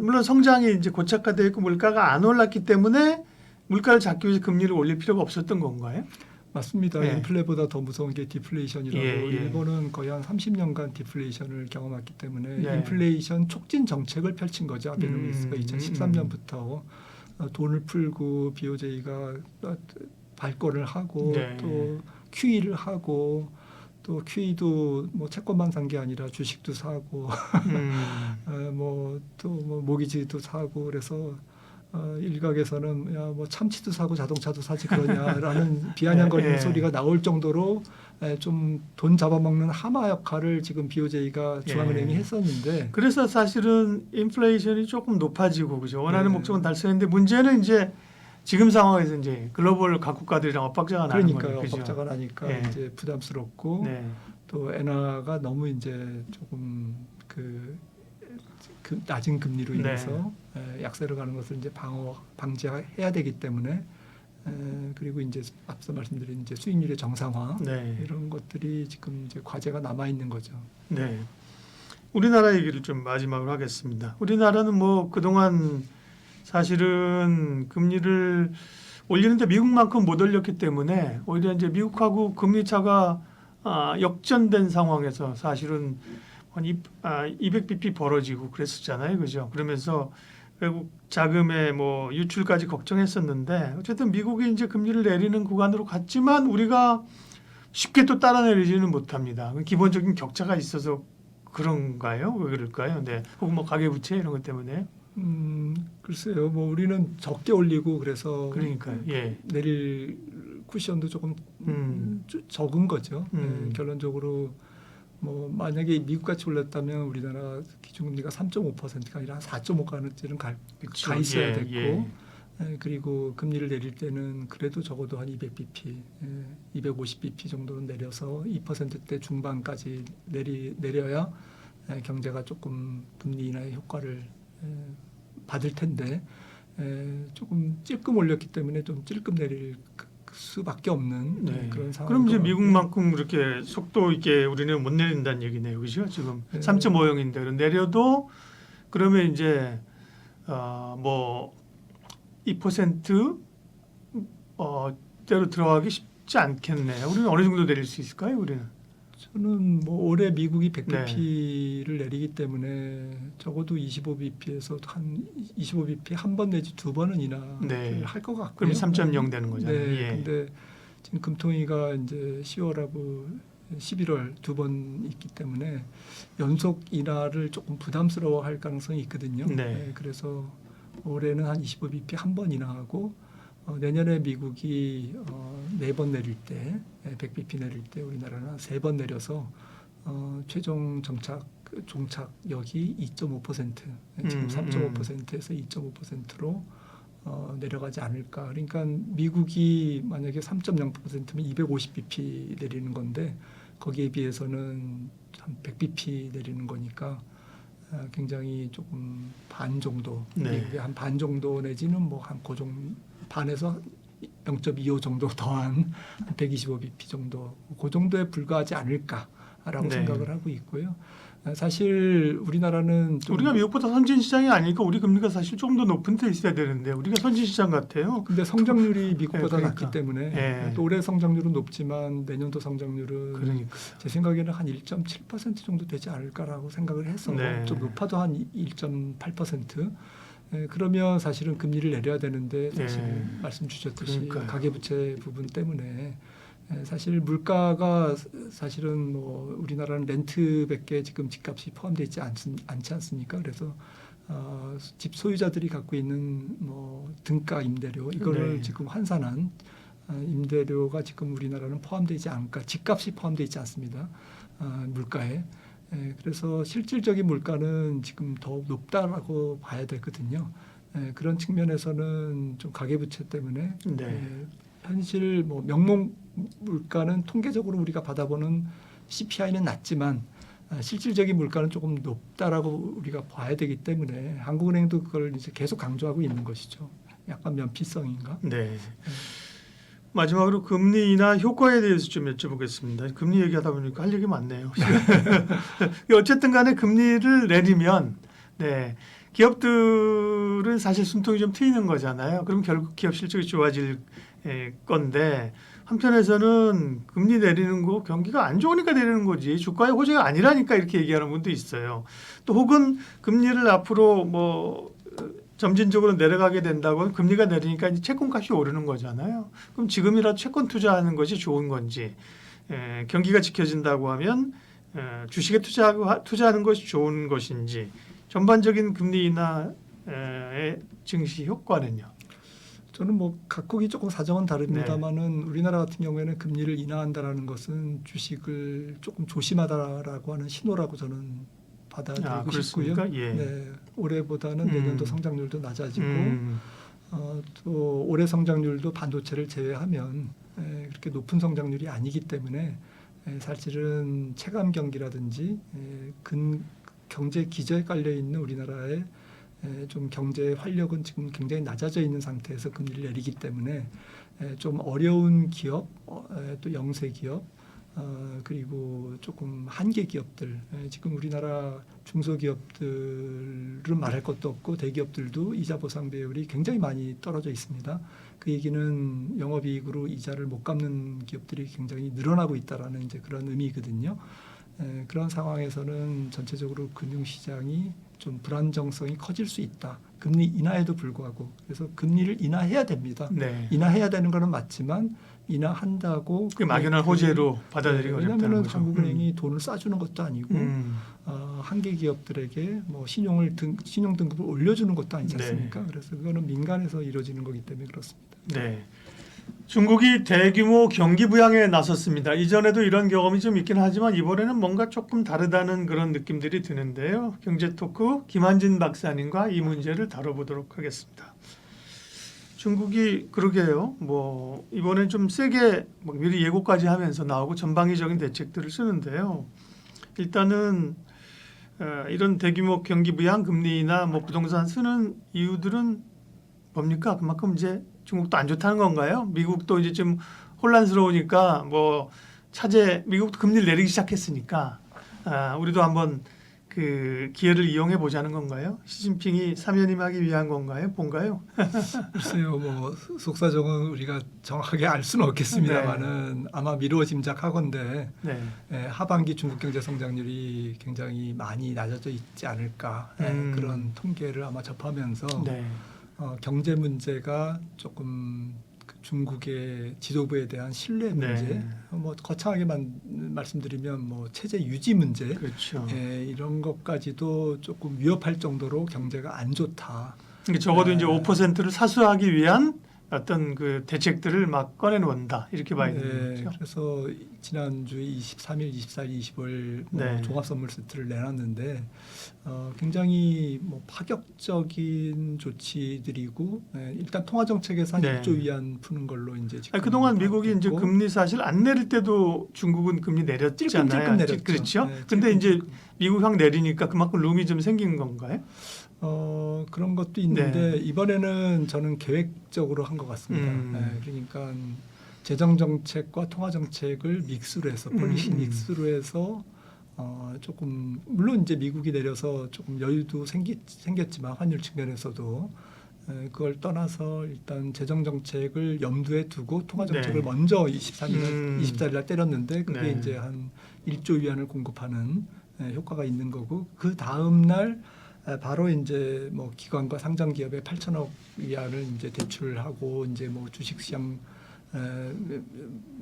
물론 성장이 이제 고착화되어 있고 물가가 안 올랐기 때문에 물가를 잡기 위해서 금리를 올릴 필요가 없었던 건가요?
맞습니다.
예.
인플레보다 더 무서운 게 디플레이션이라고.
예.
일본은 거의 한 30년간 디플레이션을 경험했기 때문에
네.
인플레이션 촉진 정책을 펼친 거죠. 아베노미스가 2013년부터 돈을 풀고 BOJ가 발권을 하고
네.
또 QE를 하고 또 QE도 뭐 채권만 산 게 아니라 주식도 사고 뭐또 모기지도 사고 그래서 일각에서는 야 뭐 참치도 사고 자동차도 사지 그러냐라는 비아냥거리는
예.
소리가 나올 정도로 좀 돈 잡아먹는 하마 역할을 지금 BOJ가 중앙은행이
예.
했었는데
그래서 사실은 인플레이션이 조금 높아지고 그죠. 원하는
네.
목적은 달성했는데 문제는 이제 지금 상황에서 이제 글로벌 각국가들이랑 엇박자가 나는
그러니까요.
거예요. 그죠?
엇박자가 나니까
예.
이제 부담스럽고
네.
또 엔화가 너무 이제 조금 그 낮은 금리로
네.
인해서 약세로 가는 것을 이제 방지해야 되기 때문에 그리고 이제 앞서 말씀드린 이제 수익률의 정상화
네.
이런 것들이 지금 이제 과제가 남아 있는 거죠.
네. 우리나라 얘기를 좀 마지막으로 하겠습니다. 우리나라는 뭐 그동안 사실은 금리를 올리는데 미국만큼 못 올렸기 때문에 오히려 이제 미국하고 금리 차가 역전된 상황에서 사실은 한 200bp 벌어지고 그랬었잖아요. 그죠? 그러면서 외국 자금의 뭐 유출까지 걱정했었는데 어쨌든 미국이 이제 금리를 내리는 구간으로 갔지만 우리가 쉽게 또 따라 내리지는 못합니다. 기본적인 격차가 있어서 그런가요? 왜 그럴까요? 네. 혹은 뭐 가계부채 이런 것 때문에.
글쎄요. 뭐 우리는 적게 올리고 그래서
그러니까요. 예.
내릴 쿠션도 조금
음.
적은 거죠.
음.
결론적으로 뭐 만약에 미국같이 올렸다면 우리나라 기준금리가 3.5%가 아니라 4.5까지는 가 있어야 됐고
예.
그리고 금리를 내릴 때는 그래도 적어도 한 200bp, 250bp 정도는 내려서 2%대 중반까지 내려야 경제가 조금 금리 인하의 효과를 받을 텐데 조금 찔끔 올렸기 때문에 좀 찔끔 내릴 수밖에 없는
네.
그런 상황.
그럼 이제 미국만큼 그렇게 속도 있게 우리는 못 내린다는 얘기네요, 그죠? 지금
네.
3.5형인데 내려도 그러면 이제 뭐 2% 대로 들어가기 쉽지 않겠네요. 우리는 어느 정도 내릴 수 있을까요? 우리는
저는 뭐 올해 미국이 100bp를 내리기 때문에 적어도 25bp에서 한 25bp 한 번 내지 두 번은 인하를
네.
할 것 같고요.
그럼 3.0 되는 거잖아요.
네.
예.
근데 지금 금통위가 이제 10월하고 11월 두 번 있기 때문에 연속 인하를 조금 부담스러워할 가능성이 있거든요.
네.
그래서 올해는 한 25bp 한 번 인하하고 내년에 미국이 4번 내릴 때 100bp 내릴 때 우리나라는 한 3번 내려서 최종 종착역이 2.5% 지금 3.5%에서 2.5%로 내려가지 않을까. 그러니까 미국이 만약에 3.0%면 250bp 내리는 건데 거기에 비해서는 한 100bp 내리는 거니까 굉장히 조금 반 정도,
네.
미국의 한 반 정도 내지는 뭐 한 그 정도 반에서 0.25 정도 더한 125bp 정도, 그 정도에 불과하지 않을까라고
네.
생각을 하고 있고요. 사실 우리나라는 좀
우리가 미국보다 선진 시장이 아니니까 우리 금리가 사실 조금 더 높은 데 있어야 되는데 우리가 선진 시장 같아요.
근데 성장률이 미국보다
그러니까.
낮기 때문에
예.
또 올해 성장률은 높지만 내년도 성장률은
그러니까.
제 생각에는 한 1.7% 정도 되지 않을까라고 생각을 해서
네.
좀 높아도 한 1.8%. 그러면 사실은 금리를 내려야 되는데 사실 말씀 주셨듯이
그러니까요.
가계부채 부분 때문에 사실 물가가 사실은 뭐 우리나라는 렌트밖에 지금 집값이 포함되어 있지 않지 않습니까? 그래서 집 소유자들이 갖고 있는 뭐 등가 임대료 이거를
네.
지금 환산한 임대료가 지금 우리나라는 포함되지 않을까. 집값이 포함되어 있지 않습니다. 물가에. 그래서 실질적인 물가는 지금 더 높다라고 봐야 되거든요. 그런 측면에서는 좀 가계부채 때문에
네.
현실 뭐 명목 물가는 통계적으로 우리가 받아보는 CPI는 낮지만 실질적인 물가는 조금 높다라고 우리가 봐야 되기 때문에 한국은행도 그걸 이제 계속 강조하고 있는 것이죠. 약간 면피성인가?
네. 마지막으로 금리 인하 효과에 대해서 좀 여쭤보겠습니다. 금리 얘기하다 보니까 할 얘기 많네요. 어쨌든 간에 금리를 내리면 기업들은 사실 숨통이 좀 트이는 거잖아요. 그럼 결국 기업 실적이 좋아질 건데 한편에서는 금리 내리는 거 경기가 안 좋으니까 내리는 거지 주가의 호재가 아니라니까 이렇게 얘기하는 분도 있어요. 또 혹은 금리를 앞으로 뭐 점진적으로 내려가게 된다고 금리가 내리니까 이제 채권값이 오르는 거잖아요. 그럼 지금이라도 채권 투자하는 것이 좋은 건지 경기가 지켜진다고 하면 주식에 투자하는 것이 좋은 것인지 전반적인 금리 인하의 증시 효과는요.
저는 뭐 각국이 조금 사정은 다릅니다만은 우리나라 같은 경우에는 금리를 인하한다라는 것은 주식을 조금 조심하다라고 하는 신호라고 저는 받아들이고 싶고요.
예.
네, 올해보다는 내년도 성장률도 낮아지고
음.
또 올해 성장률도 반도체를 제외하면 그렇게 높은 성장률이 아니기 때문에 사실은 체감 경기라든지 경제 기저에 깔려 있는 우리나라의 좀 경제 활력은 지금 굉장히 낮아져 있는 상태에서 금리를 내리기 때문에 좀 어려운 기업, 또 영세 기업, 그리고 조금 한계 기업들, 지금 우리나라 중소기업들은 말할 것도 없고 대기업들도 이자 보상 배율이 굉장히 많이 떨어져 있습니다. 그 얘기는 영업이익으로 이자를 못 갚는 기업들이 굉장히 늘어나고 있다라는 이제 그런 의미거든요. 그런 상황에서는 전체적으로 금융시장이 좀 불안정성이 커질 수 있다. 금리 인하에도 불구하고. 그래서 금리를 인하해야 됩니다.
네.
인하해야 되는 거는 맞지만 인하한다고
그 막연한 호재로 받아들이기 어렵다는
왜냐하면
거죠.
한국은행이 돈을 싸주는 것도 아니고 한계 기업들에게 뭐 신용 등급을 올려주는 것도 아니지 않습니까?
네.
그래서 그거는 민간에서 이루어지는 거기 때문에 그렇습니다.
네. 중국이 대규모 경기 부양에 나섰습니다. 이전에도 이런 경험이 좀 있긴 하지만 이번에는 뭔가 조금 다르다는 그런 느낌들이 드는데요. 경제 토크 김한진 박사님과 이 문제를 다뤄보도록 하겠습니다. 중국이 그러게요. 뭐 이번엔 좀 세게 막 미리 예고까지 하면서 나오고 전방위적인 대책들을 쓰는데요. 일단은 이런 대규모 경기 부양 금리나 뭐 부동산 쓰는 이유들은 뭡니까? 그만큼 이제 중국도 안 좋다는 건가요? 미국도 이제 좀 혼란스러우니까 뭐 미국도 금리를 내리기 시작했으니까 우리도 한번 그 기회를 이용해 보자는 건가요? 시진핑이 3연임하기 위한 건가요? 뭔가요?
글쎄요, 뭐 속사정은 우리가 정확하게 알 수는 없겠습니다만은 아마 미루어 짐작하건대
네.
하반기 중국 경제 성장률이 굉장히 많이 낮아져 있지 않을까 그런 통계를 아마 접하면서
네.
경제 문제가 조금 중국의 지도부에 대한 신뢰 문제,
네.
뭐 거창하게 말씀드리면 뭐 체제 유지 문제,
그렇죠.
이런 것까지도 조금 위협할 정도로 경제가 안 좋다.
그러니까 적어도 이제 5%를 사수하기 위한 어떤 그 대책들을 막 꺼내놓는다 이렇게 봐야 되는 거죠.
그래서 지난주 23일, 24일, 25일
네.
종합 선물 세트를 내놨는데 굉장히 뭐 파격적인 조치들이고 일단 통화 정책에서 한
네.
1조 위안 푸는 걸로 이제 지금
그동안 미국이 이제
됐고,
금리 사실 안 내릴 때도 중국은 금리 내렸잖아요.
찔끔찔끔 내렸죠.
그렇죠.
네,
근데 이제
찔끔찔끔.
미국형 내리니까 그만큼 룸이 좀 생긴 건가요?
그런 것도 있는데 이번에는 저는 계획적으로 한 것 같습니다. 그러니까 재정 정책과 통화 정책을 믹스로 해서 폴리시 믹스로 해서 조금 물론 이제 미국이 내려서 조금 여유도 생겼지만 환율 측면에서도 그걸 떠나서 일단 재정 정책을 염두에 두고 통화 정책을
네.
먼저 24일 날 때렸는데 그게
네.
이제 한 1조 위안을 공급하는 효과가 있는 거고 그 다음 날 바로 이제 뭐 기관과 상장 기업에 8천억 위안을 이제 대출하고 이제 뭐 주식시장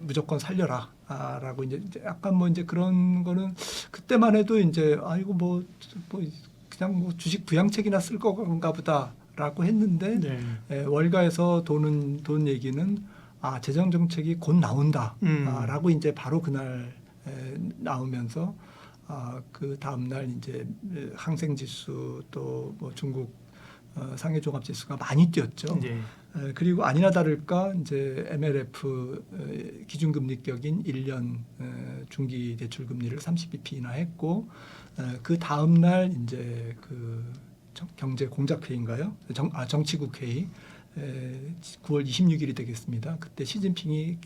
무조건 살려라라고 이제 약간 뭐 이제 그런 거는 그때만 해도 이제 아이고 뭐 그냥 뭐 주식 부양책이나 쓸 건가 보다라고 했는데
네.
월가에서 돈 얘기는 재정 정책이 곧 나온다라고 이제 바로 그날 나오면서 그 다음 날 이제 항생 지수 또 뭐 중국 상해 종합 지수가 많이 뛰었죠.
네.
그리고 아니나 다를까 이제 MLF 기준금리격인 1년 중기 대출 금리를 30bp 인하했고 그 다음 날 이제 그 경제 공작 회의인가요? 정치국 회의 9월 26일이 되겠습니다. 그때 시진핑이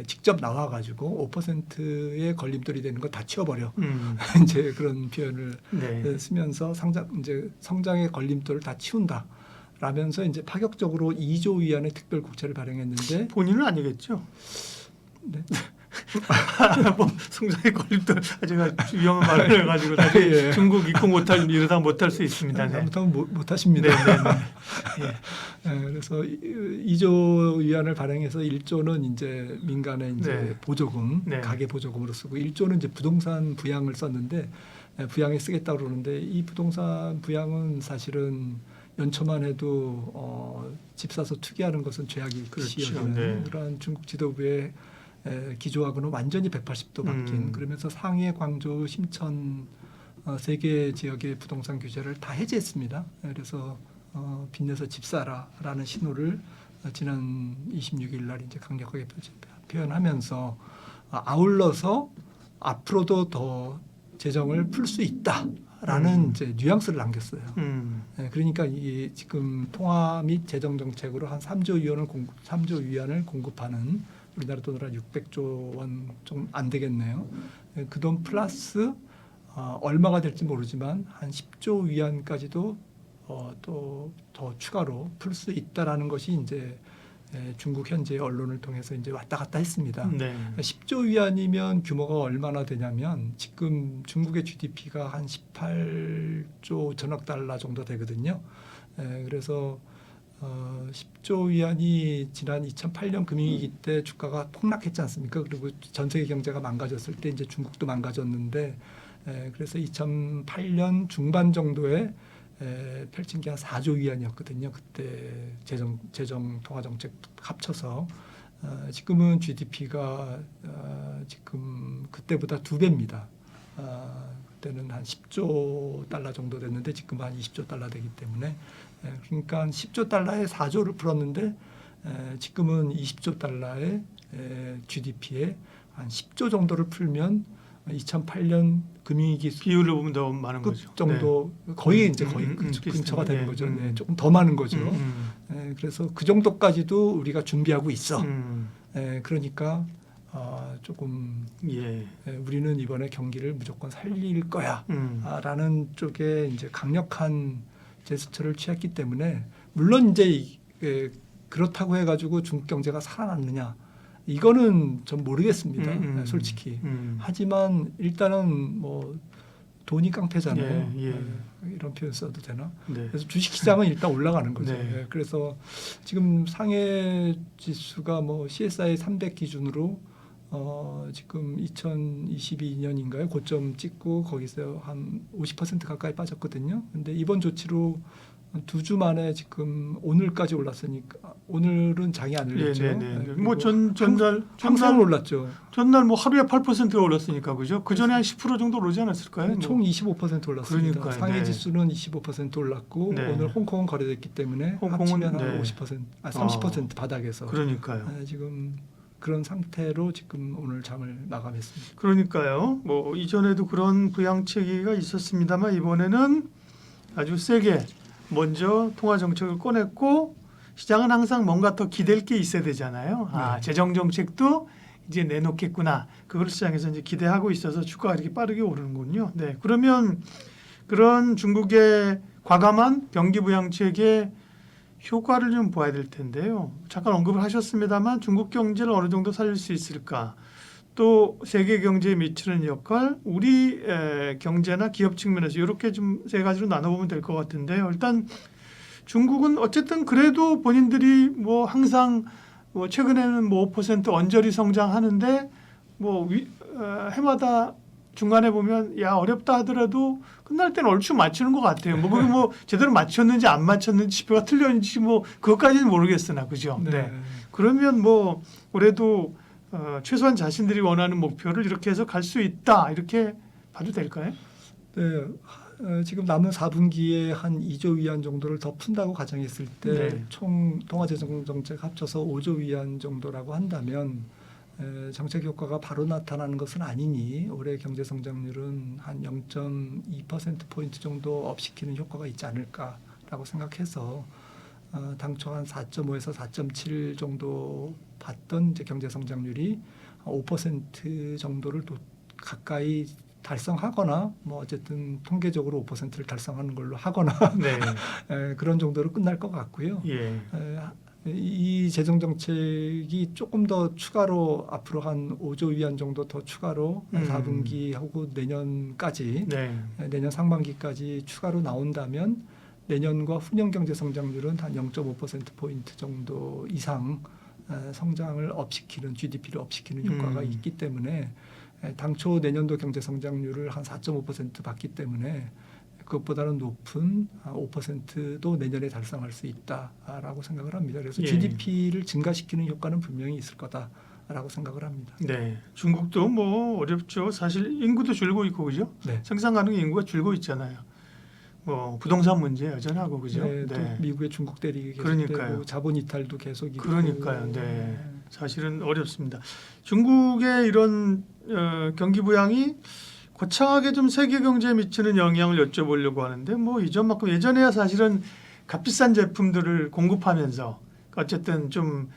직접 나와가지고 5%의 걸림돌이 되는 거 다 치워버려. 이제 그런 표현을
네.
쓰면서 성장의 걸림돌을 다 치운다. 라면서 이제 파격적으로 2조 위안의 특별 국채를 발행했는데
본인은 아니겠죠.
네.
뭐 성장의 걸림돌 제가 위험한 말을 해가지고 나중에
예.
중국 입국 못할 이러다 못할 수 있습니다. 네.
잘못하면 못 하십니다.
예.
그래서 2조 위안을 발행해서 1조는 이제 민간의 이제
네.
보조금,
네.
가계 보조금으로 쓰고 1조는 이제 부동산 부양을 썼는데 부양에 쓰겠다고 그러는데 이 부동산 부양은 사실은 연초만 해도 집 사서 투기하는 것은 죄악이
그렇죠.
시여지는
네.
그러한 중국 지도부의 기조하고는 완전히 180도 바뀐 그러면서 상해, 광저우, 심천 세 개 지역의 부동산 규제를 다 해제했습니다. 그래서 빚내서 집 사라라는 신호를 지난 26일 날 이제 강력하게 표현하면서 아울러서 앞으로도 더 재정을 풀 수 있다라는 이제 뉘앙스를 남겼어요. 그러니까 이 지금 통화 및 재정 정책으로 한 3조 위안을 공급하는 우리나라 돈으로 한 600조 원 좀 안 되겠네요. 그 돈 플러스 얼마가 될지 모르지만 한 10조 위안까지도 또 더 추가로 풀 수 있다라는 것이 이제 중국 현재 언론을 통해서 이제 왔다 갔다 했습니다.
네.
10조 위안이면 규모가 얼마나 되냐면 지금 중국의 GDP가 한 18조 전억 달러 정도 되거든요. 그래서 10조 위안이 지난 2008년 금융위기 때 주가가 폭락했지 않습니까? 그리고 전 세계 경제가 망가졌을 때 이제 중국도 망가졌는데 그래서 2008년 중반 정도에 펼친 게 한 4조 위안이었거든요. 그때 재정 통화 정책 합쳐서 지금은 GDP가 지금 그때보다 2배입니다. 그때는 한 10조 달러 정도 됐는데 지금은 한 20조 달러 되기 때문에 그러니까 10조 달러에 4조를 풀었는데 지금은 20조 달러의 GDP에 한 10조 정도를 풀면 2008년 금융위기
비율을 보면 더 많은
끝
거죠.
정도 거의 이제 거의 근처가 되는 거죠. 조금 더 많은 거죠. 그래서 그 정도까지도 우리가 준비하고 있어. 그러니까 조금 우리는 이번에 경기를 무조건 살릴 거야라는 쪽에 이제 강력한 제스처를 취했기 때문에 물론 이제 그렇다고 해가지고 중국 경제가 살아났느냐 이거는 전 모르겠습니다. 솔직히. 하지만 일단은 뭐 돈이 깡패잖아요. 이런 표현 써도 되나?
네.
그래서 주식시장은 일단 올라가는 거죠.
네.
그래서 지금 상해 지수가 뭐 CSI 300 기준으로 지금 2022년인가요? 고점 찍고 거기서 한 50% 가까이 빠졌거든요. 근데 이번 조치로 2주 만에 지금 오늘까지 올랐으니까 오늘은 장이 안 열렸죠.
뭐 전날
항상 올랐죠.
전날 뭐 하루에 8%가 올랐으니까 그죠? 그 전에 한 10% 정도 오르지 않았을까요?
총 25% 올랐습니다.
그러니까요.
상해 지수는 25% 올랐고 오늘 홍콩은 거래됐기 때문에
홍콩은
합치면 한 50%, 30% 바닥에서
그러니까요.
지금 그런 상태로 지금 오늘 장을 마감했습니다.
그러니까요. 뭐 이전에도 그런 부양책이 있었습니다만 이번에는 아주 세게 먼저 통화 정책을 꺼냈고 시장은 항상 뭔가 더 기댈 게 있어야 되잖아요. 재정 정책도 이제 내놓겠구나. 그걸 시장에서 이제 기대하고 있어서 주가가 이렇게 빠르게 오르는군요. 네, 그러면 그런 중국의 과감한 경기 부양책의 효과를 좀 봐야 될 텐데요. 잠깐 언급을 하셨습니다만 중국 경제를 어느 정도 살릴 수 있을까? 또 세계 경제에 미치는 역할, 우리 경제나 기업 측면에서 이렇게 좀 세 가지로 나눠보면 될 것 같은데요. 일단 중국은 어쨌든 그래도 본인들이 뭐 항상 뭐 최근에는 뭐 5% 언저리 성장하는데 뭐 해마다 중간에 보면 야 어렵다 하더라도 끝날 때는 얼추 맞추는 것 같아요. 뭐 그게 뭐 제대로 맞췄는지 안 맞췄는지 지표가 틀렸는지 뭐 그것까지는 모르겠으나 그죠. 네. 그러면 뭐 그래도 최소한 자신들이 원하는 목표를 이렇게 해서 갈 수 있다 이렇게 봐도 될까요?
네, 지금 남은 4분기에 한 2조 위안 정도를 더 푼다고 가정했을 때 총 통화재정 정책 합쳐서 5조 위안 정도라고 한다면 정책 효과가 바로 나타나는 것은 아니니 올해 경제 성장률은 한 0.2%포인트 정도 업시키는 효과가 있지 않을까라고 생각해서 당초 한 4.5에서 4.7 정도 봤던 이제 경제 성장률이 5% 정도를 또 가까이 달성하거나 뭐 어쨌든 통계적으로 5%를 달성하는 걸로 하거나 그런 정도로 끝날 것 같고요. 이 재정 정책이 조금 더 추가로 앞으로 한 5조 위안 정도 더 추가로 4분기하고 내년까지
네.
내년 상반기까지 추가로 나온다면 내년과 후년 경제 성장률은 한 0.5% 포인트 정도 이상 성장을 업시키는 GDP를 업시키는 효과가 있기 때문에 당초 내년도 경제 성장률을 한 4.5% 봤기 때문에 그것보다는 높은 5%도 내년에 달성할 수 있다라고 생각을 합니다. 그래서
예.
GDP를 증가시키는 효과는 분명히 있을 거다라고 생각을 합니다.
네. 중국도 뭐 어렵죠. 사실 인구도 줄고 있고 그죠?
네.
생산 가능 인구가 줄고 있잖아요. 뭐 부동산 문제 여전하고 그죠?
네, 또 미국의 중국 대립이
그러니까요.
계속되고 자본 이탈도 계속 있고.
그러니까요. 네. 사실은 어렵습니다. 중국의 이런 경기 부양이 거창하게 좀 세계 경제에 미치는 영향을 여쭤보려고 하는데 뭐 이전만큼 예전에야 사실은 값비싼 제품들을 공급하면서 어쨌든 좀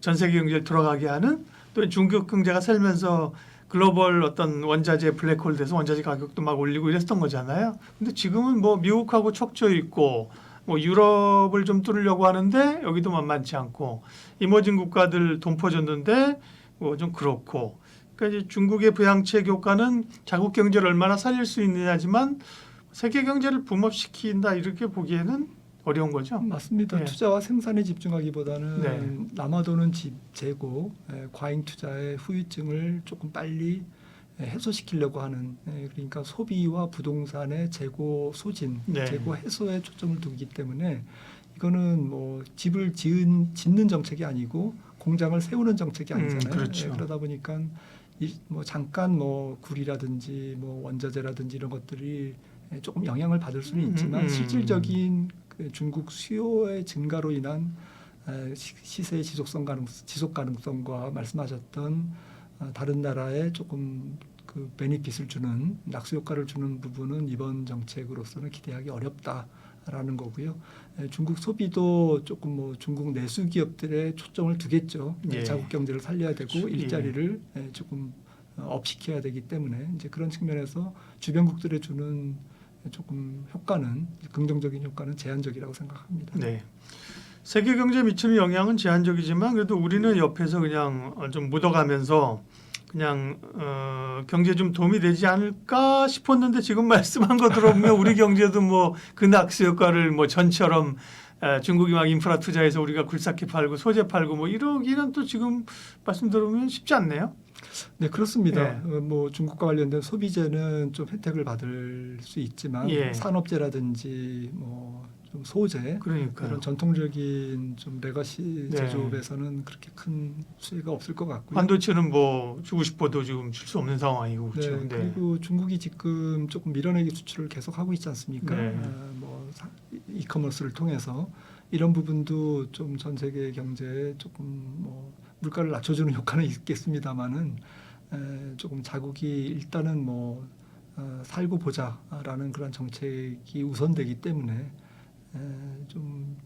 전 세계 경제를 돌아가게 하는 또 중국 경제가 살면서 글로벌 어떤 원자재 블랙홀 돼서 원자재 가격도 막 올리고 이랬던 거잖아요. 근데 지금은 뭐 미국하고 척져 있고 뭐 유럽을 좀 뚫으려고 하는데 여기도 만만치 않고 이머징 국가들 돈 퍼줬는데 뭐 좀 그렇고 그러니까 이제 중국의 부양책 효과는 자국 경제를 얼마나 살릴 수 있느냐지만 세계 경제를 붐업시킨다 이렇게 보기에는 어려운 거죠.
맞습니다.
예.
투자와 생산에 집중하기보다는
네.
남아도는 재고, 과잉 투자의 후유증을 조금 빨리 해소시키려고 하는 그러니까 소비와 부동산의 재고 소진,
네.
재고 해소에 초점을 두기 때문에 이거는 뭐 집을 짓는 정책이 아니고 공장을 세우는 정책이 아니잖아요.
그렇죠.
그러다 보니까 뭐 잠깐 뭐 굴이라든지 뭐 원자재라든지 이런 것들이 조금 영향을 받을 수는 있지만 실질적인 그 중국 수요의 증가로 인한 시세의 지속 가능성과 말씀하셨던 다른 나라에 조금 그 베니핏을 주는 낙수 효과를 주는 부분은 이번 정책으로서는 기대하기 어렵다라는 거고요. 중국 소비도 조금 뭐 중국 내수 기업들의 초점을 두겠죠.
예.
자국 경제를 살려야 되고
그렇죠.
일자리를 조금 업시켜야 되기 때문에 이제 그런 측면에서 주변국들에 주는 조금 효과는 긍정적인 효과는 제한적이라고 생각합니다.
네. 세계 경제에 미치는 영향은 제한적이지만 그래도 우리는 옆에서 그냥 좀 묻어가면서 그냥 경제에 좀 도움이 되지 않을까 싶었는데 지금 말씀한 거 들어보면 우리 경제도 뭐 그 낙수 효과를 뭐 전처럼 중국이 막 인프라 투자해서 우리가 굴삭기 팔고 소재 팔고 뭐 이러기는 또 지금 말씀 들어보면 쉽지 않네요.
네, 그렇습니다.
예.
뭐 중국과 관련된 소비재는 좀 혜택을 받을 수 있지만
예.
산업재라든지 뭐 좀 소재
그러니까요.
이런 전통적인 좀 레거시
네.
제조업에서는 그렇게 큰 수혜가 없을 것 같고요.
반도체는 뭐 주고 싶어도 지금 줄 수 없는 상황이고 그렇죠.
네, 그리고 중국이 지금 조금 밀어내기 수출을 계속 하고 있지 않습니까?
네.
뭐 이커머스를 통해서 이런 부분도 좀 전 세계 경제에 조금 뭐 물가를 낮춰주는 효과는 있겠습니다만은 조금 자국이 일단은 뭐 살고 보자라는 그런 정책이 우선되기 때문에 좀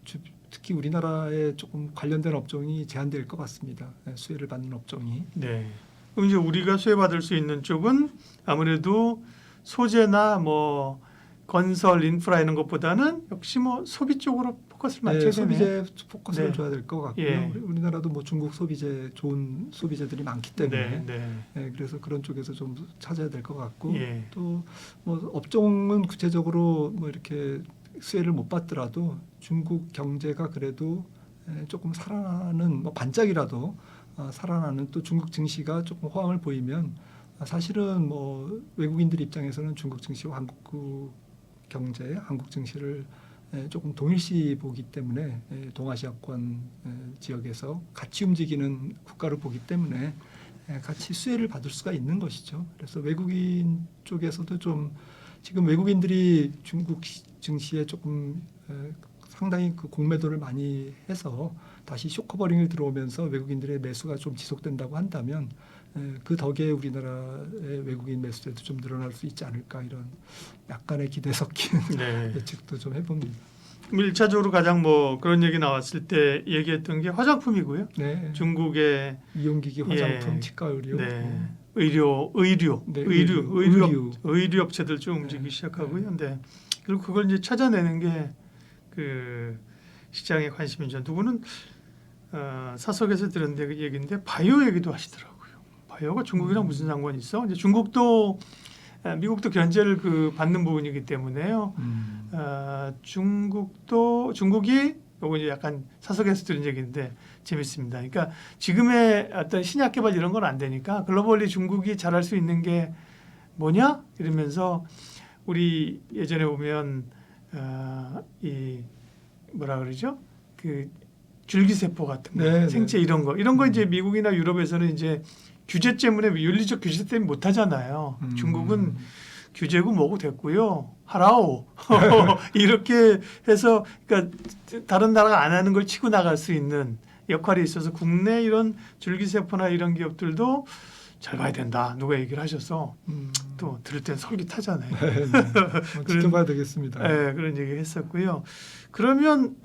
특히 우리나라에 조금 관련된 업종이 제한될 것 같습니다. 수혜를 받는 업종이.
네. 그럼 이제 우리가 수혜받을 수 있는 쪽은 아무래도 소재나 뭐 건설, 인프라 이런 것보다는 역시 뭐 소비 쪽으로 포커스를 맞춰야 되네요.
소비재 포커스를
네.
줘야 될 것 같고요.
예.
우리나라도 뭐 중국 소비재 좋은 소비재들이 많기 때문에
네.
그래서 그런 쪽에서 좀 찾아야 될 것 같고
예.
또 뭐 업종은 구체적으로 뭐 이렇게 수혜를 못 받더라도 중국 경제가 그래도 조금 살아나는 뭐 반짝이라도 살아나는 또 중국 증시가 조금 호황을 보이면 사실은 뭐 외국인들 입장에서는 중국 증시와 한국 경제, 한국 증시를 조금 동일시 보기 때문에 동아시아권 지역에서 같이 움직이는 국가를 보기 때문에 같이 수혜를 받을 수가 있는 것이죠. 그래서 외국인 쪽에서도 좀 지금 외국인들이 중국 증시에 조금 상당히 그 공매도를 많이 해서 다시 쇼커버링을 들어오면서 외국인들의 매수가 좀 지속된다고 한다면 그 덕에 우리나라의 외국인 매수세도 좀 늘어날 수 있지 않을까 이런 약간의 기대 섞인
네.
예측도 좀 해봅니다.
1차적으로 가장 뭐 그런 얘기 나왔을 때 얘기했던 게 화장품이고요.
네.
중국의
이용기기, 화장품,
예.
치과 의료,
네. 의료
네, 의류.
업체들 좀 움직이기
네.
시작하고요. 네. 그리고 그걸 이제 찾아내는 게 그 시장의 관심이죠. 누구는 사석에서 들은 데 얘기인데 바이오 얘기도 하시더라고요. 바이오가 중국이랑 무슨 상관이 있어? 이제 중국도 미국도 견제를 받는 부분이기 때문에요. 중국이 요거 이제 약간 사석에서 들은 얘기인데 재밌습니다. 그러니까 지금의 어떤 신약 개발 이런 건 안 되니까 글로벌리 중국이 잘할 수 있는 게 뭐냐? 이러면서 우리 예전에 보면 이 뭐라 그러죠? 그 줄기세포 같은 거,
네,
생체 이런 거 이제 미국이나 유럽에서는 이제 규제 때문에 윤리적 규제 때문에 못 하잖아요. 중국은 규제고 뭐고 됐고요. 하라오. 이렇게 해서 그러니까 다른 나라가 안 하는 걸 치고 나갈 수 있는 역할이 있어서 국내 이런 줄기세포나 이런 기업들도 잘 봐야 된다. 누가 얘기를 하셔서 또 들을 땐 솔깃하잖아요.
네, 네. 지켜봐야 되겠습니다.
네, 그런 얘기 했었고요. 그러면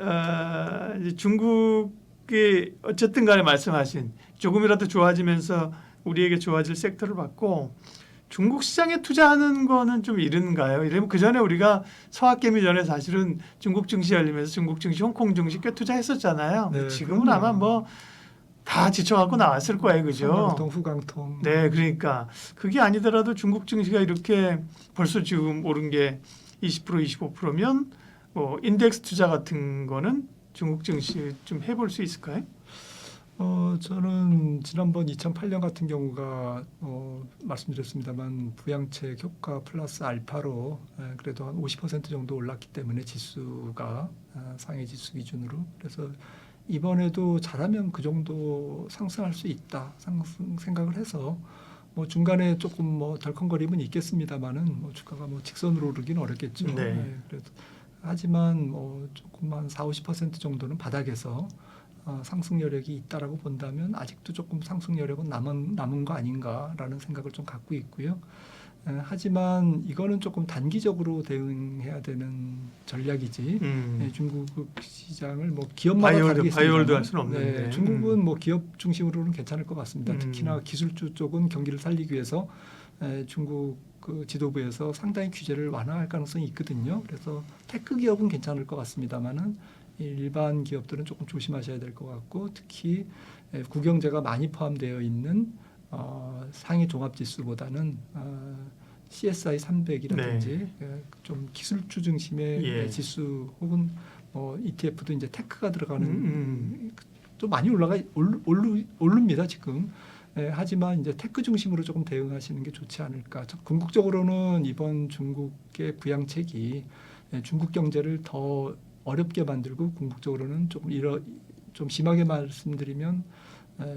이제 중국이 어쨌든 간에 말씀하신 조금이라도 좋아지면서 우리에게 좋아질 섹터를 받고 중국 시장에 투자하는 거는 좀 이른가요? 이러면 그 전에 우리가 서학개미 전에 사실은 중국 증시 열리면서 중국 증시, 홍콩 증시 꽤 투자했었잖아요.
네,
지금은
그럼요.
아마 뭐 다 지쳐갖고 나왔을 거예요, 그죠?
성강통, 후강통.
네, 그러니까 그게 아니더라도 중국 증시가 이렇게 벌써 지금 오른 게 20% 25%면 뭐 인덱스 투자 같은 거는 중국 증시 좀 해볼 수 있을까요?
저는 지난번 2008년 같은 경우가 말씀드렸습니다만 부양책 효과 플러스 알파로 그래도 한 50% 정도 올랐기 때문에 지수가 상해 지수 기준으로 그래서 이번에도 잘하면 그 정도 상승할 수 있다 생각을 해서 뭐 중간에 조금 뭐 덜컹거림은 있겠습니다만은 뭐 주가가 뭐 직선으로 오르기는 어렵겠죠.
네.
그래도 하지만 뭐 조금 한 40~50% 정도는 바닥에서 상승 여력이 있다라고 본다면 아직도 조금 상승 여력은 남은 거 아닌가라는 생각을 좀 갖고 있고요. 하지만 이거는 조금 단기적으로 대응해야 되는 전략이지. 중국 시장을 뭐 기업마다 다르겠습니다.
바이올드 할 수는 없는데.
중국은 뭐 기업 중심으로는 괜찮을 것 같습니다.
음.
특히나 기술주 쪽은 경기를 살리기 위해서 중국 그 지도부에서 상당히 규제를 완화할 가능성이 있거든요. 그래서 테크 기업은 괜찮을 것 같습니다만은 일반 기업들은 조금 조심하셔야 될 것 같고 특히 국영제가 많이 포함되어 있는 상위 종합지수보다는 CSI 300이라든지 좀 기술주 중심의 지수 혹은 ETF도 이제 테크가 들어가는 좀 많이 오릅니다 지금. 하지만 이제 테크 중심으로 조금 대응하시는 게 좋지 않을까. 궁극적으로는 이번 중국의 부양책이 중국 경제를 더 어렵게 만들고 궁극적으로는 좀 심하게 말씀드리면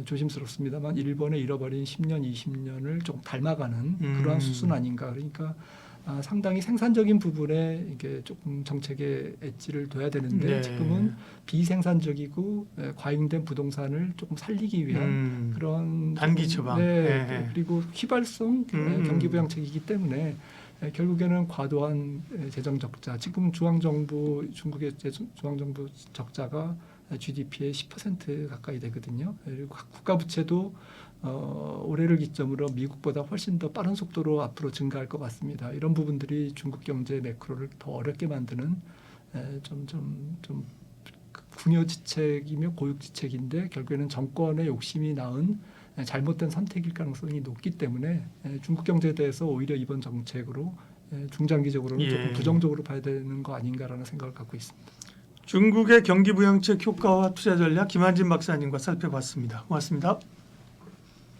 조심스럽습니다만 일본의 잃어버린 10년, 20년을 좀 닮아가는 그러한 수순 아닌가. 그러니까 상당히 생산적인 부분에 이게 조금 정책의 엣지를 둬야 되는데
네.
지금은 비생산적이고 과잉된 부동산을 조금 살리기 위한 그런
단기 처방.
네. 그리고 휘발성 경기 부양책이기 때문에 결국에는 과도한 재정 적자. 지금 중국의 중앙정부 적자가 GDP의 10% 가까이 되거든요. 그리고 국가 부채도 올해를 기점으로 미국보다 훨씬 더 빠른 속도로 앞으로 증가할 것 같습니다. 이런 부분들이 중국 경제 매크로를 더 어렵게 만드는 좀 궁여지책이며 고육지책인데 결국에는 정권의 욕심이 낳은 잘못된 선택일 가능성이 높기 때문에 중국 경제에 대해서 오히려 이번 정책으로 중장기적으로는 조금 부정적으로 봐야 되는 거 아닌가라는 생각을 갖고 있습니다.
중국의 경기 부양책 효과와 투자 전략 김한진 박사님과 살펴봤습니다. 고맙습니다.